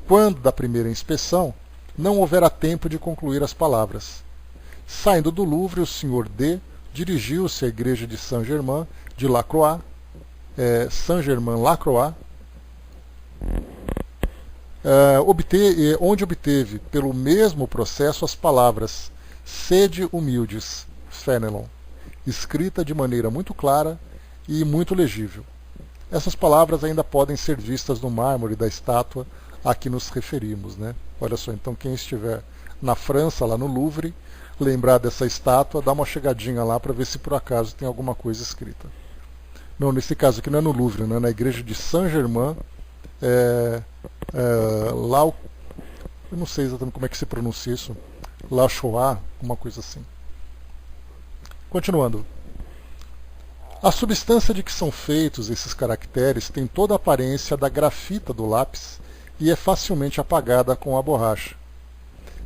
Quando da primeira inspeção, não houvera tempo de concluir as palavras. Saindo do Louvre, o Sr. D. dirigiu-se à igreja de Saint-Germain de Lacroix, onde obteve, pelo mesmo processo, as palavras "Sede humildes, Fenelon", escrita de maneira muito clara e muito legível. Essas palavras ainda podem ser vistas no mármore da estátua a que nos referimos, né? Olha só, então quem estiver na França, lá no Louvre, lembrar dessa estátua, dá uma chegadinha lá para ver se por acaso tem alguma coisa escrita. Não, nesse caso aqui não é no Louvre, né? Na igreja de Saint-Germain, lá, eu não sei exatamente como é que se pronuncia isso, Lacroix, uma coisa assim. Continuando. A substância de que são feitos esses caracteres tem toda a aparência da grafita do lápis e é facilmente apagada com a borracha.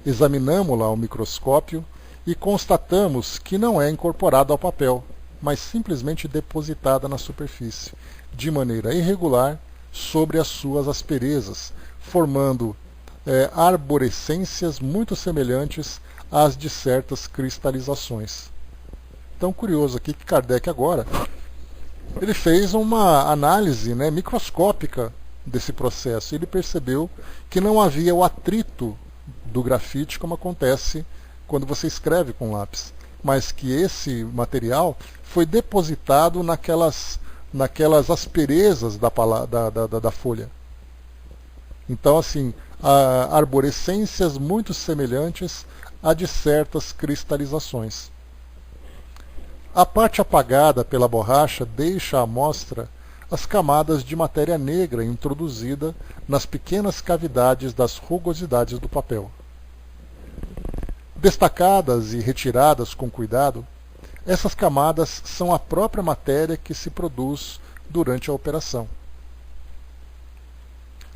Examinamo-la ao microscópio e constatamos que não é incorporada ao papel, mas simplesmente depositada na superfície, de maneira irregular, sobre as suas asperezas, formando arborescências muito semelhantes às de certas cristalizações. Então, curioso aqui que Kardec agora ele fez uma análise, né, microscópica desse processo. Ele percebeu que não havia o atrito do grafite como acontece quando você escreve com lápis, mas que esse material foi depositado naquelas asperezas da folha. Então, assim, arborescências muito semelhantes a de certas cristalizações. A parte apagada pela borracha deixa à mostra as camadas de matéria negra introduzida nas pequenas cavidades das rugosidades do papel. Destacadas e retiradas com cuidado, essas camadas são a própria matéria que se produz durante a operação.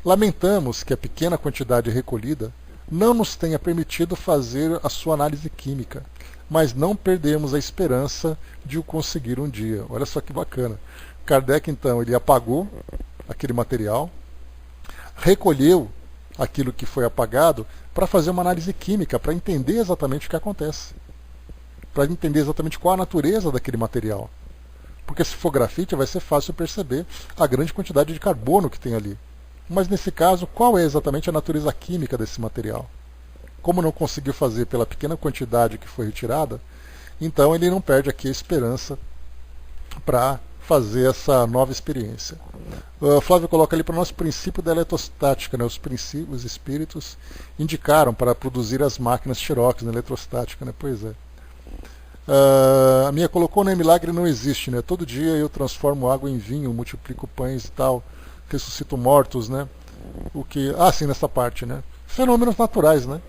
Lamentamos que a pequena quantidade recolhida não nos tenha permitido fazer a sua análise química, mas não perdemos a esperança de o conseguir um dia. Olha só que bacana. Kardec, então, ele apagou aquele material, recolheu aquilo que foi apagado para fazer uma análise química, para entender exatamente o que acontece, para entender exatamente qual a natureza daquele material. Porque se for grafite, vai ser fácil perceber a grande quantidade de carbono que tem ali. Mas nesse caso, qual é exatamente a natureza química desse material? Como não conseguiu fazer pela pequena quantidade que foi retirada, então ele não perde aqui a esperança para fazer essa nova experiência. O Flávio coloca ali para nós o princípio da eletrostática, né? Os espíritos indicaram para produzir as máquinas Xerox na eletrostática, né? Pois é. A minha colocou, né? Milagre não existe, né? Todo dia eu transformo água em vinho, multiplico pães e tal, ressuscito mortos, né? Sim, nessa parte, né? Fenômenos naturais, né?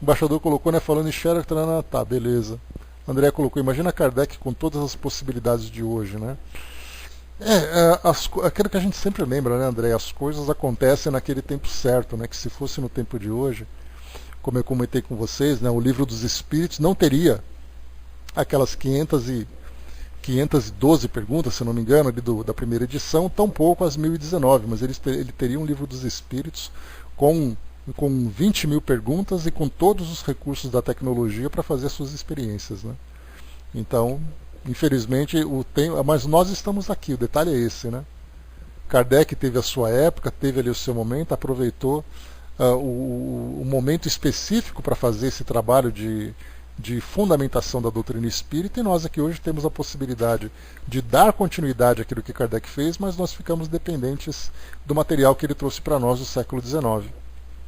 O embaixador colocou, né? Falando em Xerox, tá, beleza. André colocou, imagina Kardec com todas as possibilidades de hoje, né? Aquilo que a gente sempre lembra, né, André? As coisas acontecem naquele tempo certo, né? Que se fosse no tempo de hoje, como eu comentei com vocês, né? O Livro dos Espíritos não teria aquelas 512 perguntas, se não me engano, ali da primeira edição, tampouco as 1019, mas ele teria um Livro dos Espíritos com 20 mil perguntas e com todos os recursos da tecnologia para fazer as suas experiências, né? Então, infelizmente, mas nós estamos aqui, o detalhe é esse, né? Kardec teve a sua época, teve ali o seu momento, aproveitou o momento específico para fazer esse trabalho de fundamentação da doutrina espírita, e nós aqui hoje temos a possibilidade de dar continuidade àquilo que Kardec fez, mas nós ficamos dependentes do material que ele trouxe para nós do século XIX.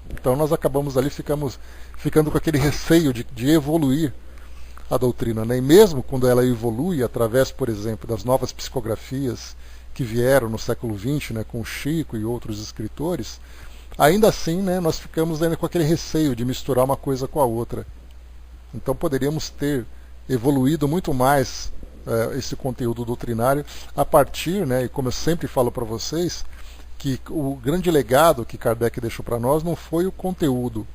Então nós acabamos ali ficando com aquele receio de evoluir a doutrina, né? E mesmo quando ela evolui através, por exemplo, das novas psicografias que vieram no século XX, né, com o Chico e outros escritores, ainda assim, né, nós ficamos ainda com aquele receio de misturar uma coisa com a outra. Então poderíamos ter evoluído muito mais esse conteúdo doutrinário a partir, né, e como eu sempre falo para vocês, que o grande legado que Kardec deixou para nós não foi o conteúdo,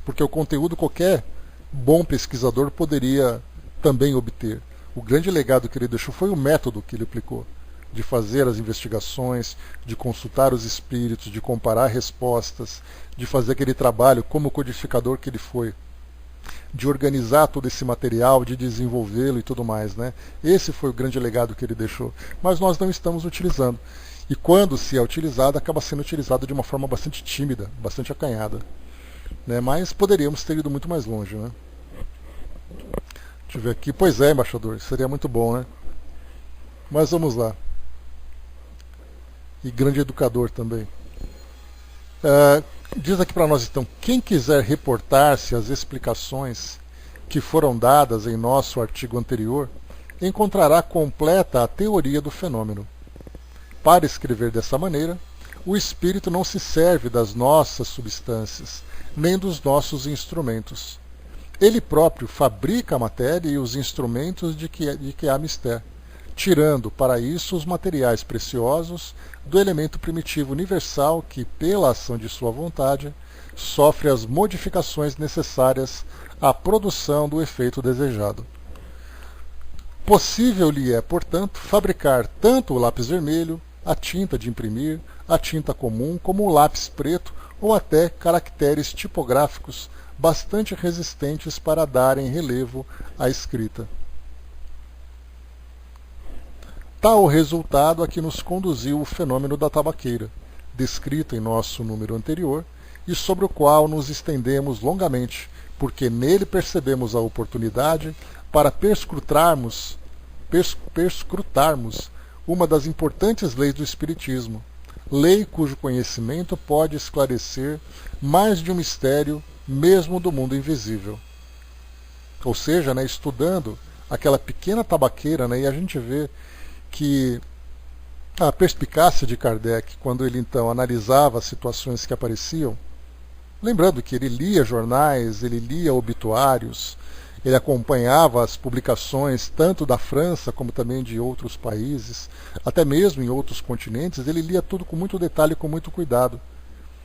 porque o conteúdo qualquer bom pesquisador poderia também obter. O grande legado que ele deixou foi o método que ele aplicou, de fazer as investigações, de consultar os espíritos, de comparar respostas, de fazer aquele trabalho como codificador que ele foi, de organizar todo esse material, de desenvolvê-lo e tudo mais, né? Esse foi o grande legado que ele deixou. Mas nós não estamos utilizando. E quando se é utilizado, acaba sendo utilizado de uma forma bastante tímida, bastante acanhada, né? Mas poderíamos ter ido muito mais longe, né? Deixa eu ver aqui. Pois é, embaixador, seria muito bom, né? Mas vamos lá. E grande educador também. Diz aqui para nós, então, quem quiser reportar-se às explicações que foram dadas em nosso artigo anterior, encontrará completa a teoria do fenômeno. Para escrever dessa maneira, o espírito não se serve das nossas substâncias, nem dos nossos instrumentos. Ele próprio fabrica a matéria e os instrumentos de que há mister, tirando para isso os materiais preciosos do elemento primitivo universal que, pela ação de sua vontade, sofre as modificações necessárias à produção do efeito desejado. Possível lhe é, portanto, fabricar tanto o lápis vermelho, a tinta de imprimir, a tinta comum, como o lápis preto ou até caracteres tipográficos bastante resistentes para darem relevo à escrita. Tal resultado a que nos conduziu o fenômeno da tabaqueira, descrito em nosso número anterior, e sobre o qual nos estendemos longamente, porque nele percebemos a oportunidade para perscrutarmos uma das importantes leis do Espiritismo, lei cujo conhecimento pode esclarecer mais de um mistério, mesmo do mundo invisível. Ou seja, né, estudando aquela pequena tabaqueira, né, e a gente vê que a perspicácia de Kardec, quando ele então analisava as situações que apareciam, lembrando que ele lia jornais, ele lia obituários, ele acompanhava as publicações tanto da França como também de outros países, até mesmo em outros continentes, ele lia tudo com muito detalhe e com muito cuidado.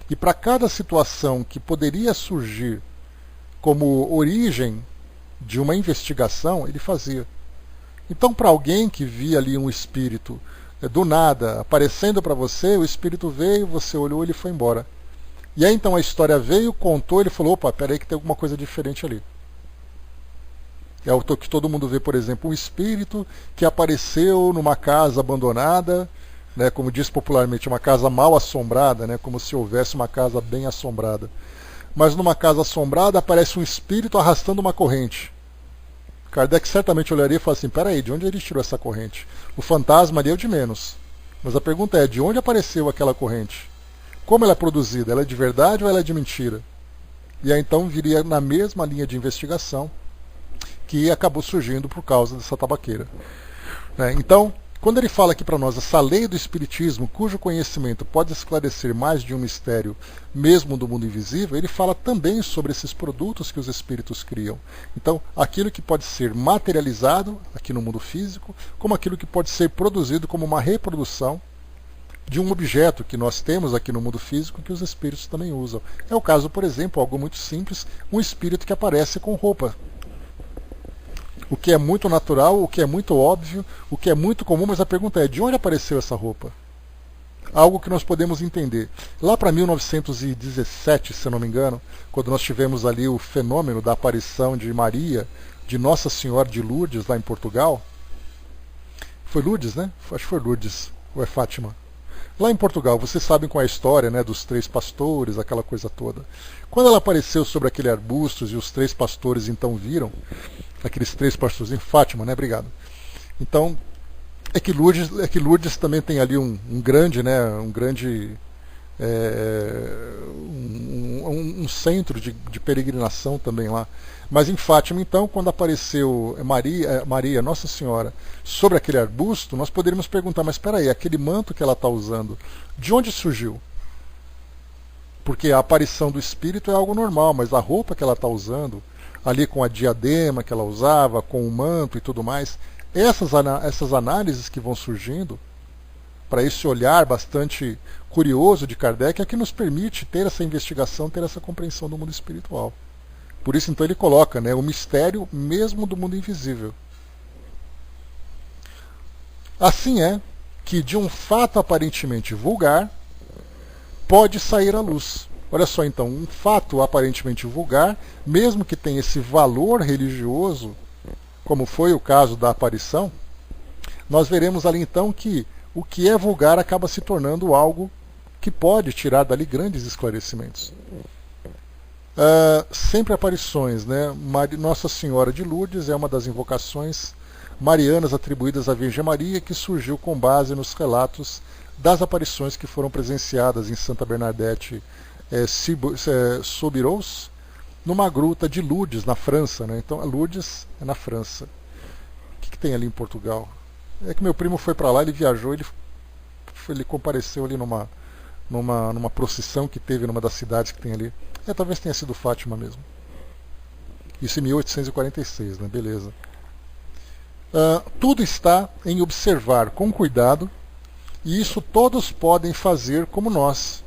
E para cada situação que poderia surgir como origem de uma investigação, ele fazia. Então, para alguém que via ali um espírito do nada aparecendo para você, o espírito veio, você olhou e ele foi embora. E aí então a história veio, contou, ele falou, opa, peraí que tem alguma coisa diferente ali. É o que todo mundo vê, por exemplo, um espírito que apareceu numa casa abandonada, né, como diz popularmente, uma casa mal assombrada, né, como se houvesse uma casa bem assombrada. Mas numa casa assombrada aparece um espírito arrastando uma corrente. Kardec certamente olharia e falaria assim, peraí, de onde ele tirou essa corrente? O fantasma ali é o de menos. Mas a pergunta é, de onde apareceu aquela corrente? Como ela é produzida? Ela é de verdade ou ela é de mentira? E aí então viria na mesma linha de investigação que acabou surgindo por causa dessa tabaqueira. Então, quando ele fala aqui para nós, essa lei do Espiritismo, cujo conhecimento pode esclarecer mais de um mistério, mesmo do mundo invisível, ele fala também sobre esses produtos que os espíritos criam. Então, aquilo que pode ser materializado aqui no mundo físico, como aquilo que pode ser produzido como uma reprodução de um objeto que nós temos aqui no mundo físico que os espíritos também usam. É o caso, por exemplo, algo muito simples, um espírito que aparece com roupa. O que é muito natural, o que é muito óbvio, o que é muito comum, mas a pergunta é, de onde apareceu essa roupa? Algo que nós podemos entender. Lá para 1917, se eu não me engano, quando nós tivemos ali o fenômeno da aparição de Maria, de Nossa Senhora de Lourdes, lá em Portugal. Foi Lourdes, né? Acho que foi Lourdes, ou é Fátima. Lá em Portugal, vocês sabem qual é a história, né, dos 3 pastores, aquela coisa toda. Quando ela apareceu sobre aquele arbustos e os 3 pastores então viram, aqueles 3 pastores em Fátima, né, obrigado. Então, é que Lourdes também tem ali um grande, né, um centro de peregrinação também lá. Mas em Fátima, então, quando apareceu Maria, Nossa Senhora, sobre aquele arbusto, nós poderíamos perguntar, mas espera aí, aquele manto que ela está usando, de onde surgiu? Porque a aparição do espírito é algo normal, mas a roupa que ela está usando, ali com a diadema que ela usava, com o manto e tudo mais, essas análises que vão surgindo, para esse olhar bastante curioso de Kardec, é que nos permite ter essa investigação, ter essa compreensão do mundo espiritual. Por isso, então, ele coloca, né, o mistério mesmo do mundo invisível. Assim é que de um fato aparentemente vulgar pode sair à luz. Olha só, então, um fato aparentemente vulgar, mesmo que tenha esse valor religioso, como foi o caso da aparição, nós veremos ali então que o que é vulgar acaba se tornando algo que pode tirar dali grandes esclarecimentos. Sempre aparições, né? Nossa Senhora de Lourdes é uma das invocações marianas atribuídas à Virgem Maria, que surgiu com base nos relatos das aparições que foram presenciadas em Santa Bernadette Soubirous, numa gruta de Lourdes, na França, né? Então, Lourdes é na França. O que tem ali em Portugal? É que meu primo foi para lá, ele viajou, ele compareceu ali numa procissão que teve numa das cidades que tem ali. Talvez tenha sido Fátima mesmo. Isso em 1846, né? Beleza. Tudo está em observar com cuidado, e isso todos podem fazer como nós,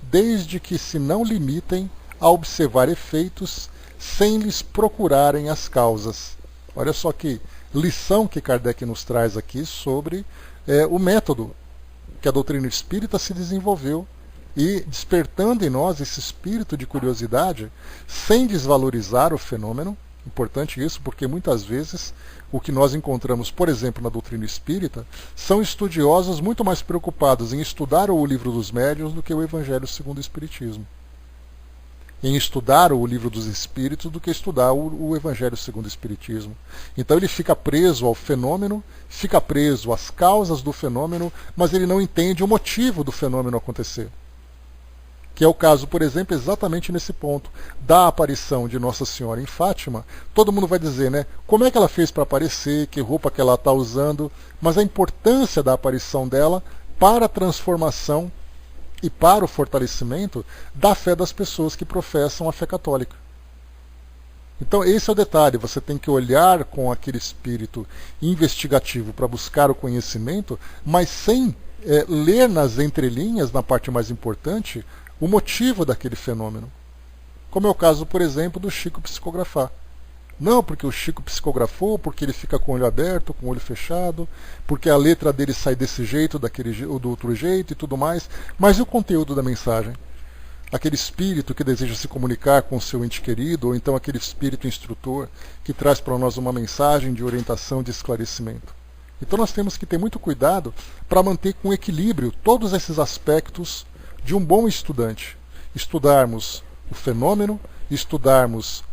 desde que se não limitem a observar efeitos sem lhes procurarem as causas. Olha só que lição que Kardec nos traz aqui sobre o método que a doutrina espírita se desenvolveu e despertando em nós esse espírito de curiosidade, sem desvalorizar o fenômeno. Importante isso, porque muitas vezes o que nós encontramos, por exemplo, na doutrina espírita, são estudiosos muito mais preocupados em estudar o Livro dos Médiuns do que o Evangelho segundo o Espiritismo. em estudar o Livro dos Espíritos do que estudar o Evangelho segundo o Espiritismo. Então ele fica preso ao fenômeno, fica preso às causas do fenômeno, mas ele não entende o motivo do fenômeno acontecer. Que é o caso, por exemplo, exatamente nesse ponto da aparição de Nossa Senhora em Fátima. Todo mundo vai dizer, né? Como é que ela fez para aparecer, que roupa que ela está usando, mas a importância da aparição dela para a transformação e para o fortalecimento da fé das pessoas que professam a fé católica. Então esse é o detalhe, você tem que olhar com aquele espírito investigativo para buscar o conhecimento, mas sem ler nas entrelinhas, na parte mais importante, o motivo daquele fenômeno. Como é o caso, por exemplo, do Chico psicografar. Não porque o Chico psicografou, porque ele fica com o olho aberto, com o olho fechado, porque a letra dele sai desse jeito, ou do outro jeito e tudo mais, mas e o conteúdo da mensagem? Aquele espírito que deseja se comunicar com o seu ente querido, ou então aquele espírito instrutor que traz para nós uma mensagem de orientação, de esclarecimento. Então nós temos que ter muito cuidado para manter com equilíbrio todos esses aspectos de um bom estudante. Estudarmos o fenômeno, estudarmos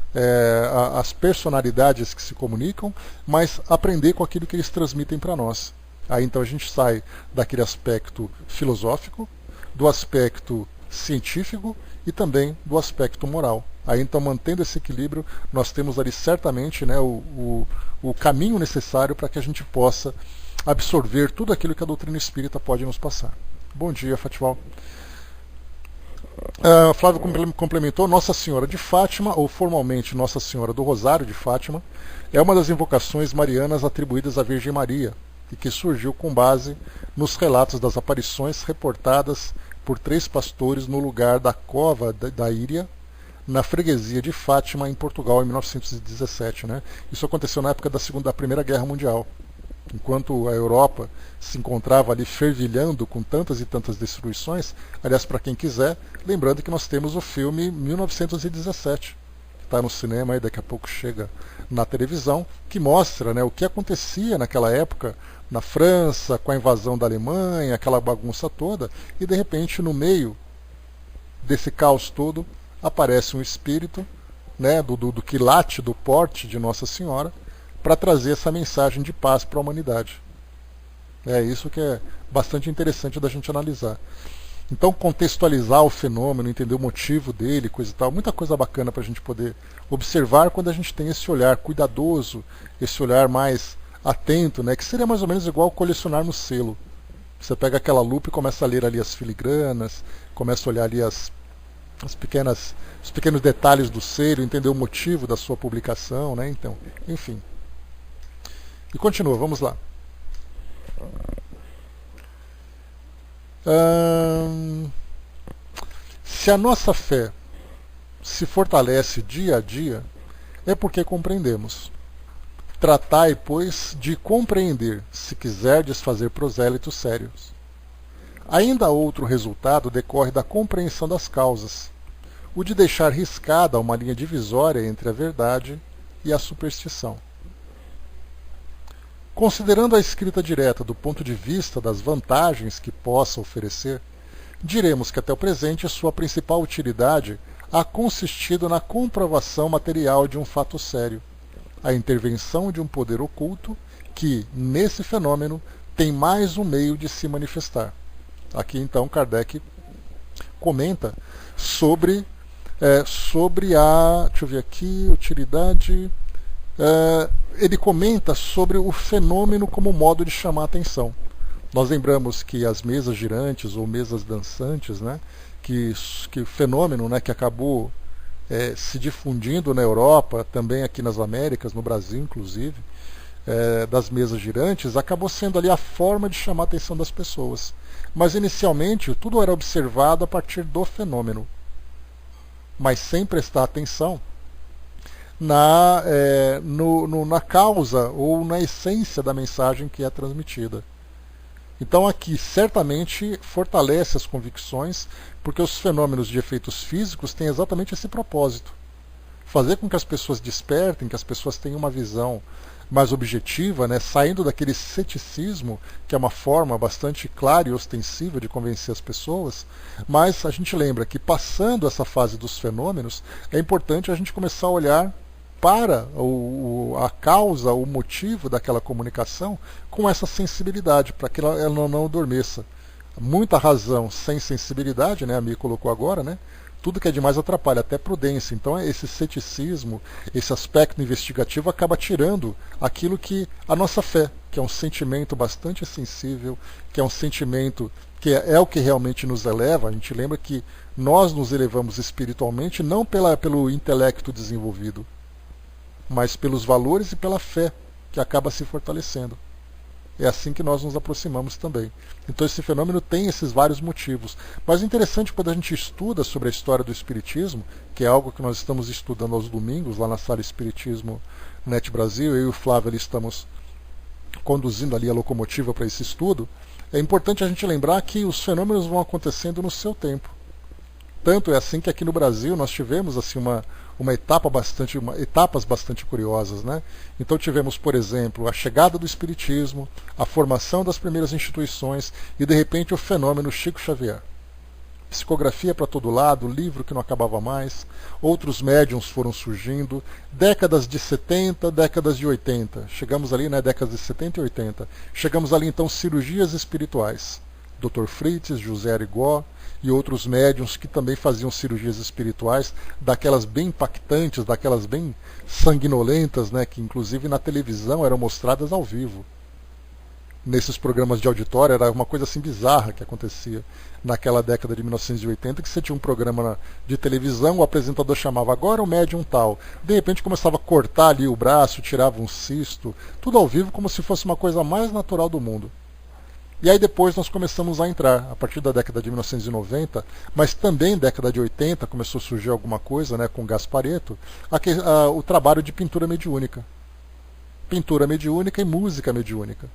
as personalidades que se comunicam, mas aprender com aquilo que eles transmitem para nós. Aí então a gente sai daquele aspecto filosófico, do aspecto científico e também do aspecto moral. Aí então, mantendo esse equilíbrio, nós temos ali certamente, né, o caminho necessário para que a gente possa absorver tudo aquilo que a doutrina espírita pode nos passar. Bom dia, Fatival. Flávio complementou, Nossa Senhora de Fátima, ou formalmente Nossa Senhora do Rosário de Fátima, é uma das invocações marianas atribuídas à Virgem Maria, e que surgiu com base nos relatos das aparições reportadas por 3 pastores no lugar da Cova da Íria, na freguesia de Fátima, em Portugal, em 1917. Né? Isso aconteceu na época da Primeira Guerra Mundial. Enquanto a Europa se encontrava ali fervilhando com tantas e tantas destruições, aliás, para quem quiser, lembrando que nós temos o filme 1917, que está no cinema e daqui a pouco chega na televisão, que mostra, né, o que acontecia naquela época na França, com a invasão da Alemanha, aquela bagunça toda, e de repente, no meio desse caos todo, aparece um espírito, né, do quilate, do porte de Nossa Senhora, para trazer essa mensagem de paz para a humanidade. É isso que é bastante interessante da gente analisar. Então, contextualizar o fenômeno, entender o motivo dele, coisa e tal, muita coisa bacana para a gente poder observar quando a gente tem esse olhar cuidadoso, esse olhar mais atento, né, que seria mais ou menos igual colecionar no selo. Você pega aquela lupa e começa a ler ali as filigranas, começa a olhar ali os pequenos detalhes do selo, entender o motivo da sua publicação, né? Então, enfim. E continua, vamos lá. Se a nossa fé se fortalece dia a dia, é porque compreendemos. Tratai, pois, de compreender, se quiserdes fazer prosélitos sérios. Ainda outro resultado decorre da compreensão das causas, o de deixar riscada uma linha divisória entre a verdade e a superstição. Considerando a escrita direta do ponto de vista das vantagens que possa oferecer, diremos que até o presente sua principal utilidade ha consistido na comprovação material de um fato sério, a intervenção de um poder oculto que, nesse fenômeno, tem mais um meio de se manifestar. Aqui então Kardec comenta sobre a, deixa eu ver aqui, utilidade, ele comenta sobre o fenômeno como modo de chamar a atenção. Nós lembramos que as mesas girantes ou mesas dançantes, né, que o fenômeno, né, que acabou se difundindo na Europa, também aqui nas Américas, no Brasil inclusive, das mesas girantes, acabou sendo ali a forma de chamar a atenção das pessoas. Mas inicialmente tudo era observado a partir do fenômeno, mas sem prestar atenção na causa ou na essência da mensagem que é transmitida. Então aqui certamente fortalece as convicções, porque os fenômenos de efeitos físicos têm exatamente esse propósito, fazer com que as pessoas despertem, que as pessoas tenham uma visão mais objetiva, né, saindo daquele ceticismo, que é uma forma bastante clara e ostensiva de convencer as pessoas, mas a gente lembra que passando essa fase dos fenômenos, é importante a gente começar a olhar para a causa, o motivo daquela comunicação com essa sensibilidade, para que ela não adormeça. Muita razão sem sensibilidade, né, a Mi colocou agora, né? Tudo que é demais atrapalha, até prudência. Então esse ceticismo, esse aspecto investigativo acaba tirando aquilo que a nossa fé, que é um sentimento bastante sensível, que é um sentimento que é o que realmente nos eleva. A gente lembra que nós nos elevamos espiritualmente não pelo intelecto desenvolvido, mas pelos valores e pela fé, que acaba se fortalecendo. É assim que nós nos aproximamos também. Então esse fenômeno tem esses vários motivos. Mas o interessante quando a gente estuda sobre a história do Espiritismo, que é algo que nós estamos estudando aos domingos, lá na sala Espiritismo Net Brasil, eu e o Flávio ali estamos conduzindo ali a locomotiva para esse estudo, é importante a gente lembrar que os fenômenos vão acontecendo no seu tempo. Tanto é assim que aqui no Brasil nós tivemos assim etapas bastante curiosas, né? Então tivemos, por exemplo, a chegada do Espiritismo, a formação das primeiras instituições e de repente o fenômeno Chico Xavier. Psicografia para todo lado, livro que não acabava mais, outros médiums foram surgindo, décadas de 70, décadas de 80, chegamos ali, né, décadas de 70 e 80, chegamos ali então cirurgias espirituais. Dr. Fritz, José Arigó e outros médiuns que também faziam cirurgias espirituais, daquelas bem impactantes, daquelas bem sanguinolentas, né, que inclusive na televisão eram mostradas ao vivo. Nesses programas de auditório era uma coisa assim bizarra que acontecia naquela década de 1980, que você tinha um programa de televisão, o apresentador chamava agora o médium tal, de repente começava a cortar ali o braço, tirava um cisto, tudo ao vivo como se fosse uma coisa mais natural do mundo. E aí depois nós começamos a entrar, a partir da década de 1990, mas também década de 80 começou a surgir alguma coisa, né, com Gasparetto, o trabalho de pintura mediúnica. Pintura mediúnica e música mediúnica.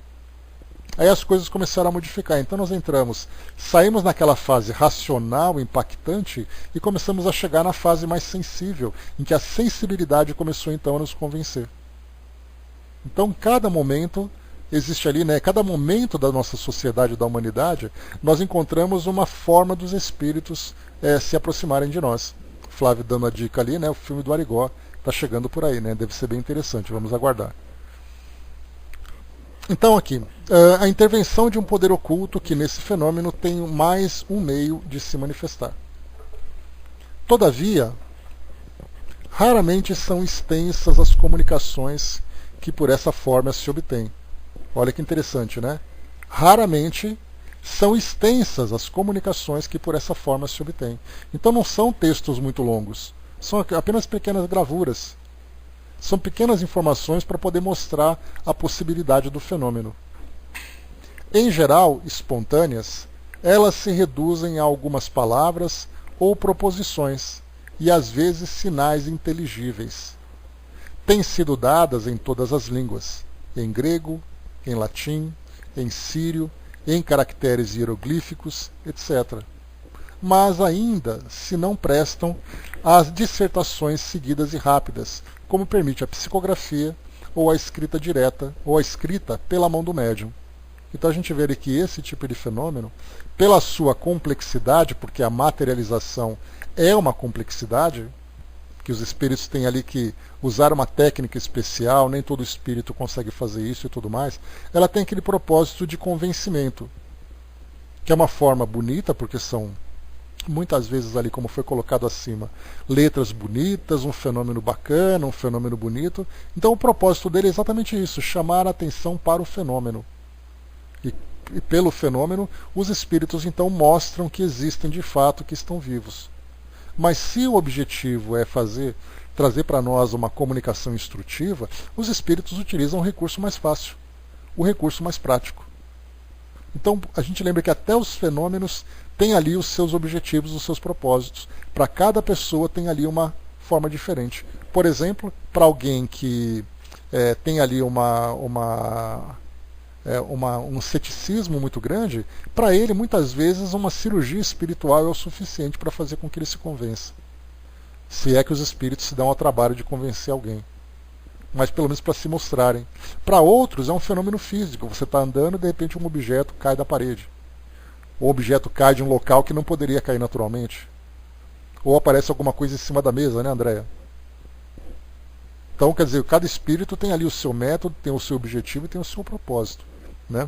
Aí as coisas começaram a modificar, então nós saímos naquela fase racional, impactante, e começamos a chegar na fase mais sensível, em que a sensibilidade começou então a nos convencer. Então cada momento existe ali, né, cada momento da nossa sociedade, da humanidade, nós encontramos uma forma dos espíritos se aproximarem de nós. Flávio dando a dica ali, né, o filme do Arigó está chegando por aí, né, deve ser bem interessante, vamos aguardar. Então aqui, a intervenção de um poder oculto que nesse fenômeno tem mais um meio de se manifestar. Todavia, raramente são extensas as comunicações que por essa forma se obtêm. Olha que interessante, né? Raramente são extensas as comunicações que por essa forma se obtêm. Então não são textos muito longos, são apenas pequenas gravuras. São pequenas informações para poder mostrar a possibilidade do fenômeno. Em geral, espontâneas, elas se reduzem a algumas palavras ou proposições, e às vezes sinais inteligíveis. Têm sido dadas em todas as línguas, em grego, em latim, em sírio, em caracteres hieroglíficos, etc. Mas ainda se não prestam às dissertações seguidas e rápidas, como permite a psicografia ou a escrita direta, ou a escrita pela mão do médium. Então a gente vê ali que esse tipo de fenômeno, pela sua complexidade, porque a materialização é uma complexidade, que os espíritos têm ali que usar uma técnica especial, nem todo espírito consegue fazer isso e tudo mais, ela tem aquele propósito de convencimento, que é uma forma bonita, porque são muitas vezes ali, como foi colocado acima, letras bonitas, um fenômeno bacana, um fenômeno bonito. Então o propósito dele é exatamente isso, chamar a atenção para o fenômeno. E pelo fenômeno, os espíritos então mostram que existem de fato, que estão vivos. Mas se o objetivo é trazer para nós uma comunicação instrutiva, os espíritos utilizam o recurso mais fácil, o recurso mais prático. Então a gente lembra que até os fenômenos têm ali os seus objetivos, os seus propósitos. Para cada pessoa tem ali uma forma diferente. Por exemplo, para alguém que tem ali um ceticismo muito grande, para ele muitas vezes uma cirurgia espiritual é o suficiente para fazer com que ele se convença. Se é que os espíritos se dão ao trabalho de convencer alguém. Mas pelo menos para se mostrarem. Para outros é um fenômeno físico. Você está andando e de repente um objeto cai da parede. Ou o objeto cai de um local que não poderia cair naturalmente. Ou aparece alguma coisa em cima da mesa, né, Andréia? Então, quer dizer, cada espírito tem ali o seu método, tem o seu objetivo e tem o seu propósito, né?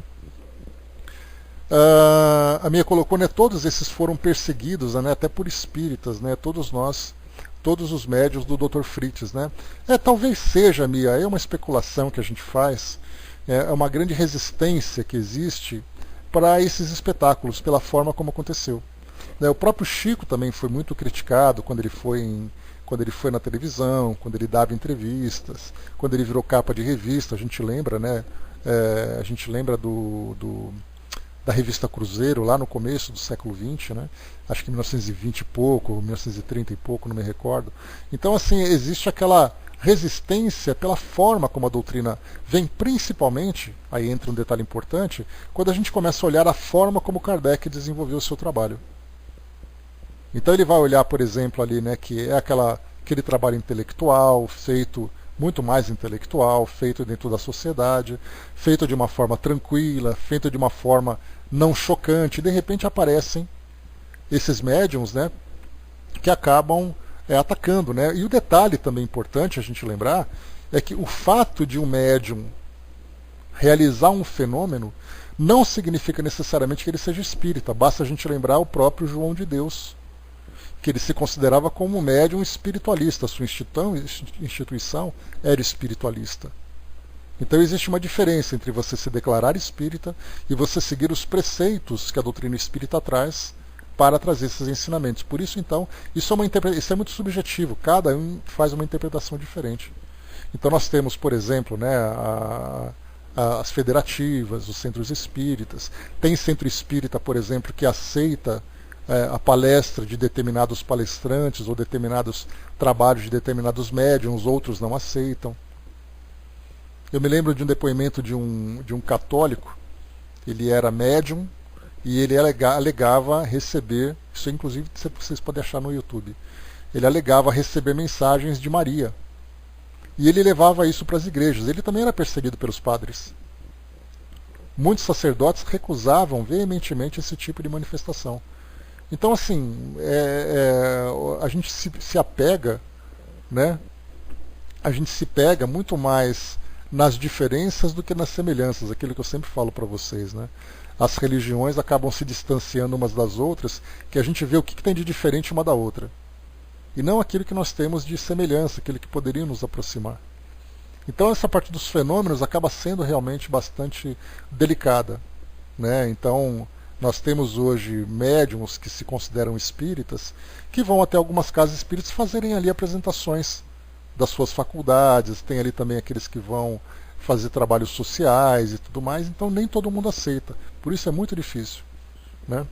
A Mia colocou, né, todos esses foram perseguidos, né, até por espíritas, né, todos nós, todos os médiuns do Dr. Fritz, né? Talvez seja, Mia, é uma especulação que a gente faz, é uma grande resistência que existe para esses espetáculos, pela forma como aconteceu. O próprio Chico também foi muito criticado quando ele foi na televisão, quando ele dava entrevistas, quando ele virou capa de revista, a gente lembra, né? A gente lembra da revista Cruzeiro, lá no começo do século XX, né? Acho que 1920 e pouco, 1930 e pouco, não me recordo. Então, assim, existe aquela resistência pela forma como a doutrina vem, principalmente, aí entra um detalhe importante, quando a gente começa a olhar a forma como Kardec desenvolveu o seu trabalho. Então ele vai olhar, por exemplo, ali, né, que é aquele trabalho intelectual, feito muito mais intelectual, feito dentro da sociedade, feito de uma forma tranquila, feito de uma forma não chocante. De repente aparecem esses médiums, né, que acabam atacando, né? E o detalhe também importante a gente lembrar é que o fato de um médium realizar um fenômeno não significa necessariamente que ele seja espírita. Basta a gente lembrar o próprio João de Deus, que ele se considerava como um médium espiritualista, a sua instituição era espiritualista. Então existe uma diferença entre você se declarar espírita e você seguir os preceitos que a doutrina espírita traz para trazer esses ensinamentos. Por isso, então, isso é muito subjetivo, cada um faz uma interpretação diferente. Então nós temos, por exemplo, né, as federativas, os centros espíritas. Tem centro espírita, por exemplo, que aceita a palestra de determinados palestrantes ou determinados trabalhos de determinados médiums, outros não aceitam. Eu me lembro de um depoimento de um católico, ele era médium e ele alegava receber, isso inclusive vocês podem achar no YouTube, ele alegava receber mensagens de Maria. E ele levava isso para as igrejas, ele também era perseguido pelos padres. Muitos sacerdotes recusavam veementemente esse tipo de manifestação. Então, assim, a gente se apega, né? A gente se pega muito mais nas diferenças do que nas semelhanças, aquilo que eu sempre falo para vocês, né? As religiões acabam se distanciando umas das outras, que a gente vê o que tem de diferente uma da outra. E não aquilo que nós temos de semelhança, aquilo que poderia nos aproximar. Então essa parte dos fenômenos acaba sendo realmente bastante delicada, né? Então nós temos hoje médiums que se consideram espíritas, que vão até algumas casas espíritas fazerem ali apresentações das suas faculdades, tem ali também aqueles que vão fazer trabalhos sociais e tudo mais, então nem todo mundo aceita, por isso é muito difícil, né?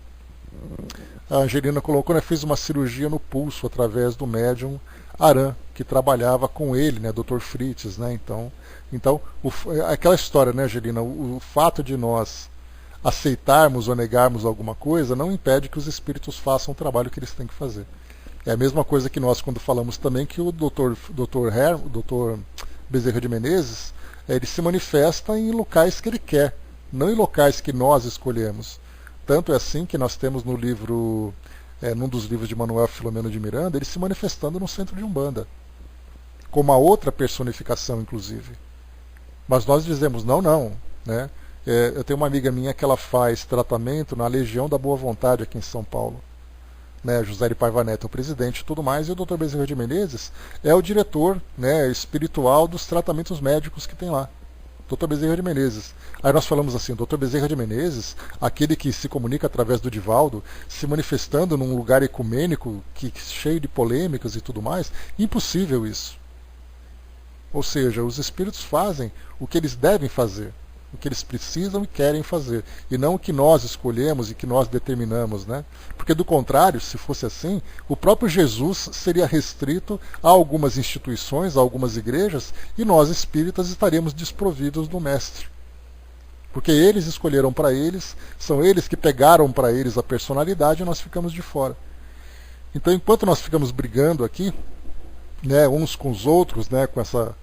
A Angelina colocou, né, fez uma cirurgia no pulso através do médium Aran, que trabalhava com ele, né, Dr. Fritz, né? Então aquela história, né, Angelina, o fato de nós aceitarmos ou negarmos alguma coisa não impede que os espíritos façam o trabalho que eles têm que fazer. É a mesma coisa que nós quando falamos também que o Dr. Bezerra de Menezes, ele se manifesta em locais que ele quer, não em locais que nós escolhemos. Tanto é assim que nós temos no livro, num dos livros de Manuel Filomeno de Miranda, ele se manifestando no centro de Umbanda, com uma outra personificação, inclusive. Mas nós dizemos, não, né? Eu tenho uma amiga minha que ela faz tratamento na Legião da Boa Vontade aqui em São Paulo. Né, José de Paiva Neto é o presidente e tudo mais, e o Dr. Bezerra de Menezes é o diretor, né, espiritual dos tratamentos médicos que tem lá. Dr. Bezerra de Menezes. Aí nós falamos assim, Dr. Bezerra de Menezes, aquele que se comunica através do Divaldo, se manifestando num lugar ecumênico, cheio de polêmicas e tudo mais, impossível isso. Ou seja, os espíritos fazem o que eles devem fazer, o que eles precisam e querem fazer, e não o que nós escolhemos e que nós determinamos, né? Porque do contrário, se fosse assim, o próprio Jesus seria restrito a algumas instituições, a algumas igrejas, e nós espíritas estaríamos desprovidos do mestre. Porque eles escolheram para eles, são eles que pegaram para eles a personalidade e nós ficamos de fora. Então enquanto nós ficamos brigando aqui, né, uns com os outros, né, com essa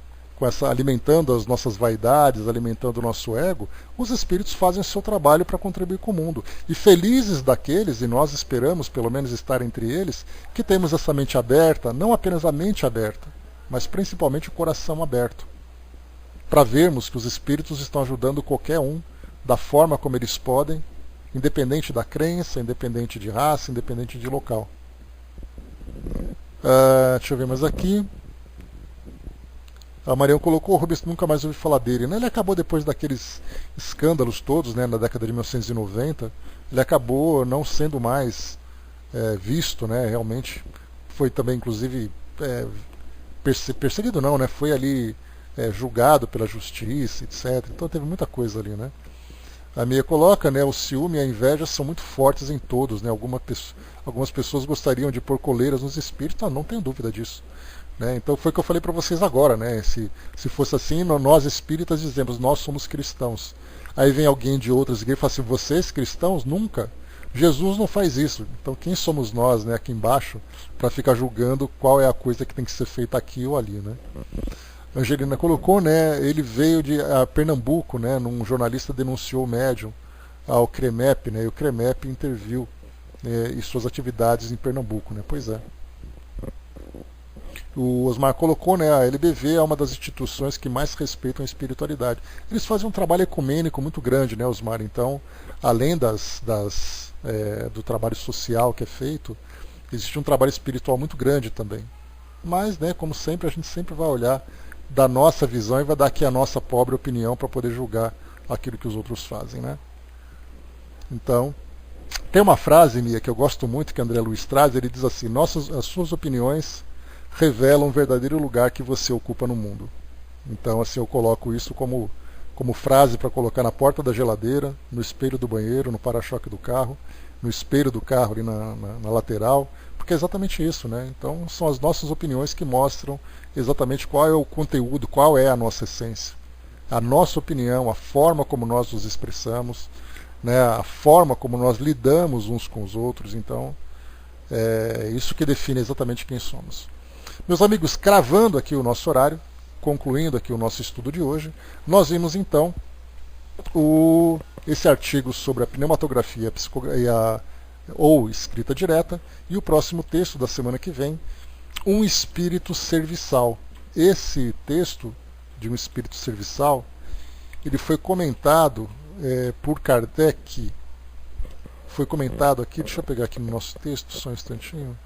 alimentando as nossas vaidades, alimentando o nosso ego, os espíritos fazem o seu trabalho para contribuir com o mundo. E felizes daqueles, e nós esperamos pelo menos estar entre eles, que temos essa mente aberta, não apenas a mente aberta, mas principalmente o coração aberto, para vermos que os espíritos estão ajudando qualquer um da forma como eles podem, independente da crença, independente de raça, independente de local. Deixa eu ver mais aqui. A Marião colocou, o Rubens nunca mais ouvi falar dele, né? Ele acabou depois daqueles escândalos todos, né, na década de 1990, ele acabou não sendo mais visto, né? Realmente foi também, inclusive, perseguido não, né? Foi ali julgado pela justiça, etc. Então teve muita coisa ali, né? A Mia coloca, né, o ciúme e a inveja são muito fortes em todos, né? Algumas pessoas gostariam de pôr coleiras nos espíritos, não tenho dúvida disso. Né? Então foi o que eu falei para vocês agora, né? Se fosse assim, nós espíritas dizemos, nós somos cristãos. Aí vem alguém de outras igrejas e fala assim, vocês cristãos? Nunca. Jesus não faz isso. Então quem somos nós, né, aqui embaixo, para ficar julgando qual é a coisa que tem que ser feita aqui ou ali, né? Angelina colocou, né, ele veio de Pernambuco, né, num jornalista denunciou o médium ao CREMEP, né, e o CREMEP interviu em suas atividades em Pernambuco, né? Pois é. O Osmar colocou, né, a LBV é uma das instituições que mais respeitam a espiritualidade. Eles fazem um trabalho ecumênico muito grande, né, Osmar? Então, além do trabalho social que é feito, existe um trabalho espiritual muito grande também. Mas, né, como sempre, a gente sempre vai olhar da nossa visão e vai dar aqui a nossa pobre opinião para poder julgar aquilo que os outros fazem, né? Então, tem uma frase, Mia, que eu gosto muito, que André Luiz traz, ele diz assim, as suas opiniões revelam o verdadeiro lugar que você ocupa no mundo. Então, assim, eu coloco isso como frase para colocar na porta da geladeira, no espelho do banheiro, no para-choque do carro, no espelho do carro ali na lateral, porque é exatamente isso, né? Então, são as nossas opiniões que mostram exatamente qual é o conteúdo, qual é a nossa essência. A nossa opinião, a forma como nós nos expressamos, né? A forma como nós lidamos uns com os outros. Então, é isso que define exatamente quem somos. Meus amigos, cravando aqui o nosso horário, concluindo aqui o nosso estudo de hoje, nós vimos então esse artigo sobre a pneumatografia ou escrita direta, e o próximo texto da semana que vem, um espírito serviçal. Esse texto de um espírito serviçal, ele foi comentado por Kardec, foi comentado aqui, deixa eu pegar aqui no nosso texto, só um instantinho.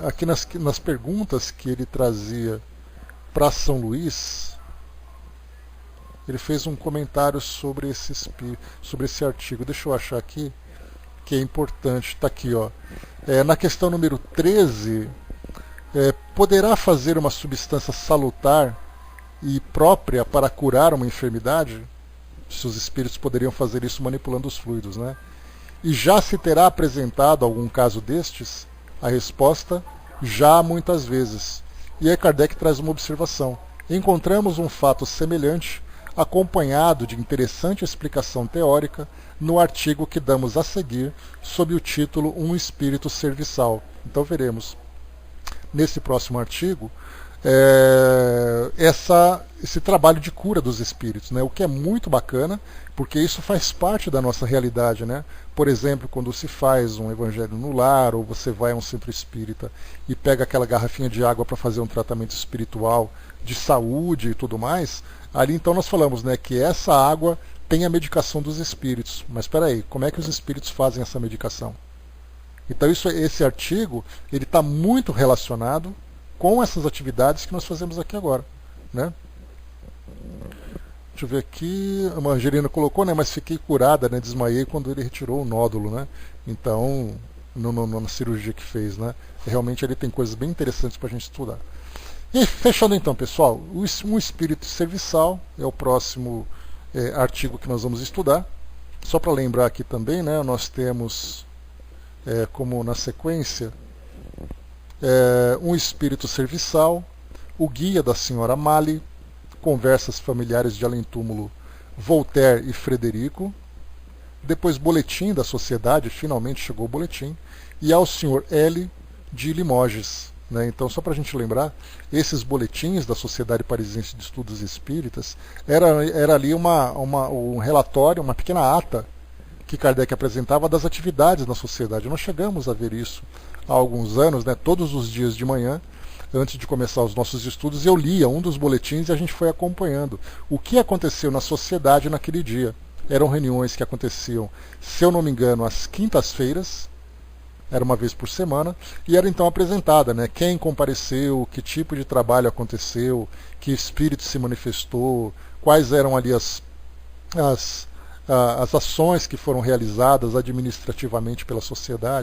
Aqui nas perguntas que ele trazia para São Luís, ele fez um comentário sobre esse artigo. Deixa eu achar aqui, que é importante. Está aqui, ó. Na questão número 13, poderá fazer uma substância salutar e própria para curar uma enfermidade? Se os espíritos poderiam fazer isso manipulando os fluidos, né? E já se terá apresentado algum caso destes? A resposta, já muitas vezes. E aí Kardec traz uma observação. Encontramos um fato semelhante, acompanhado de interessante explicação teórica, no artigo que damos a seguir, sob o título Um Espírito Serviçal. Então veremos, nesse próximo artigo, esse trabalho de cura dos espíritos, né? O que é muito bacana, porque isso faz parte da nossa realidade, né? Por exemplo, quando se faz um evangelho no lar, ou você vai a um centro espírita e pega aquela garrafinha de água para fazer um tratamento espiritual de saúde e tudo mais, ali então nós falamos, né, que essa água tem a medicação dos espíritos. Mas espera aí, como é que os espíritos fazem essa medicação? Então esse artigo ele está muito relacionado com essas atividades que nós fazemos aqui agora, né? Deixa eu ver aqui, a Angelina colocou, né, mas fiquei curada, né, desmaiei quando ele retirou o nódulo, né? Então, na cirurgia que fez, né? Realmente ele tem coisas bem interessantes para a gente estudar. E fechando então, pessoal, um espírito serviçal é o próximo artigo que nós vamos estudar. Só para lembrar aqui também, né, nós temos como na sequência um espírito serviçal, o guia da senhora Mali, conversas familiares de além-túmulo Voltaire e Frederico, depois boletim da sociedade, finalmente chegou o boletim, e ao senhor L, de Limoges. Né? Então, só para a gente lembrar, esses boletins da Sociedade Parisiense de Estudos Espíritas era ali um relatório, uma pequena ata que Kardec apresentava das atividades na sociedade. Nós chegamos a ver isso há alguns anos, né? Todos os dias de manhã, antes de começar os nossos estudos, eu lia um dos boletins e a gente foi acompanhando o que aconteceu na sociedade naquele dia. Eram reuniões que aconteciam, se eu não me engano, às quintas-feiras, era uma vez por semana, e era então apresentada, né, quem compareceu, que tipo de trabalho aconteceu, que espírito se manifestou, quais eram ali as ações que foram realizadas administrativamente pela sociedade.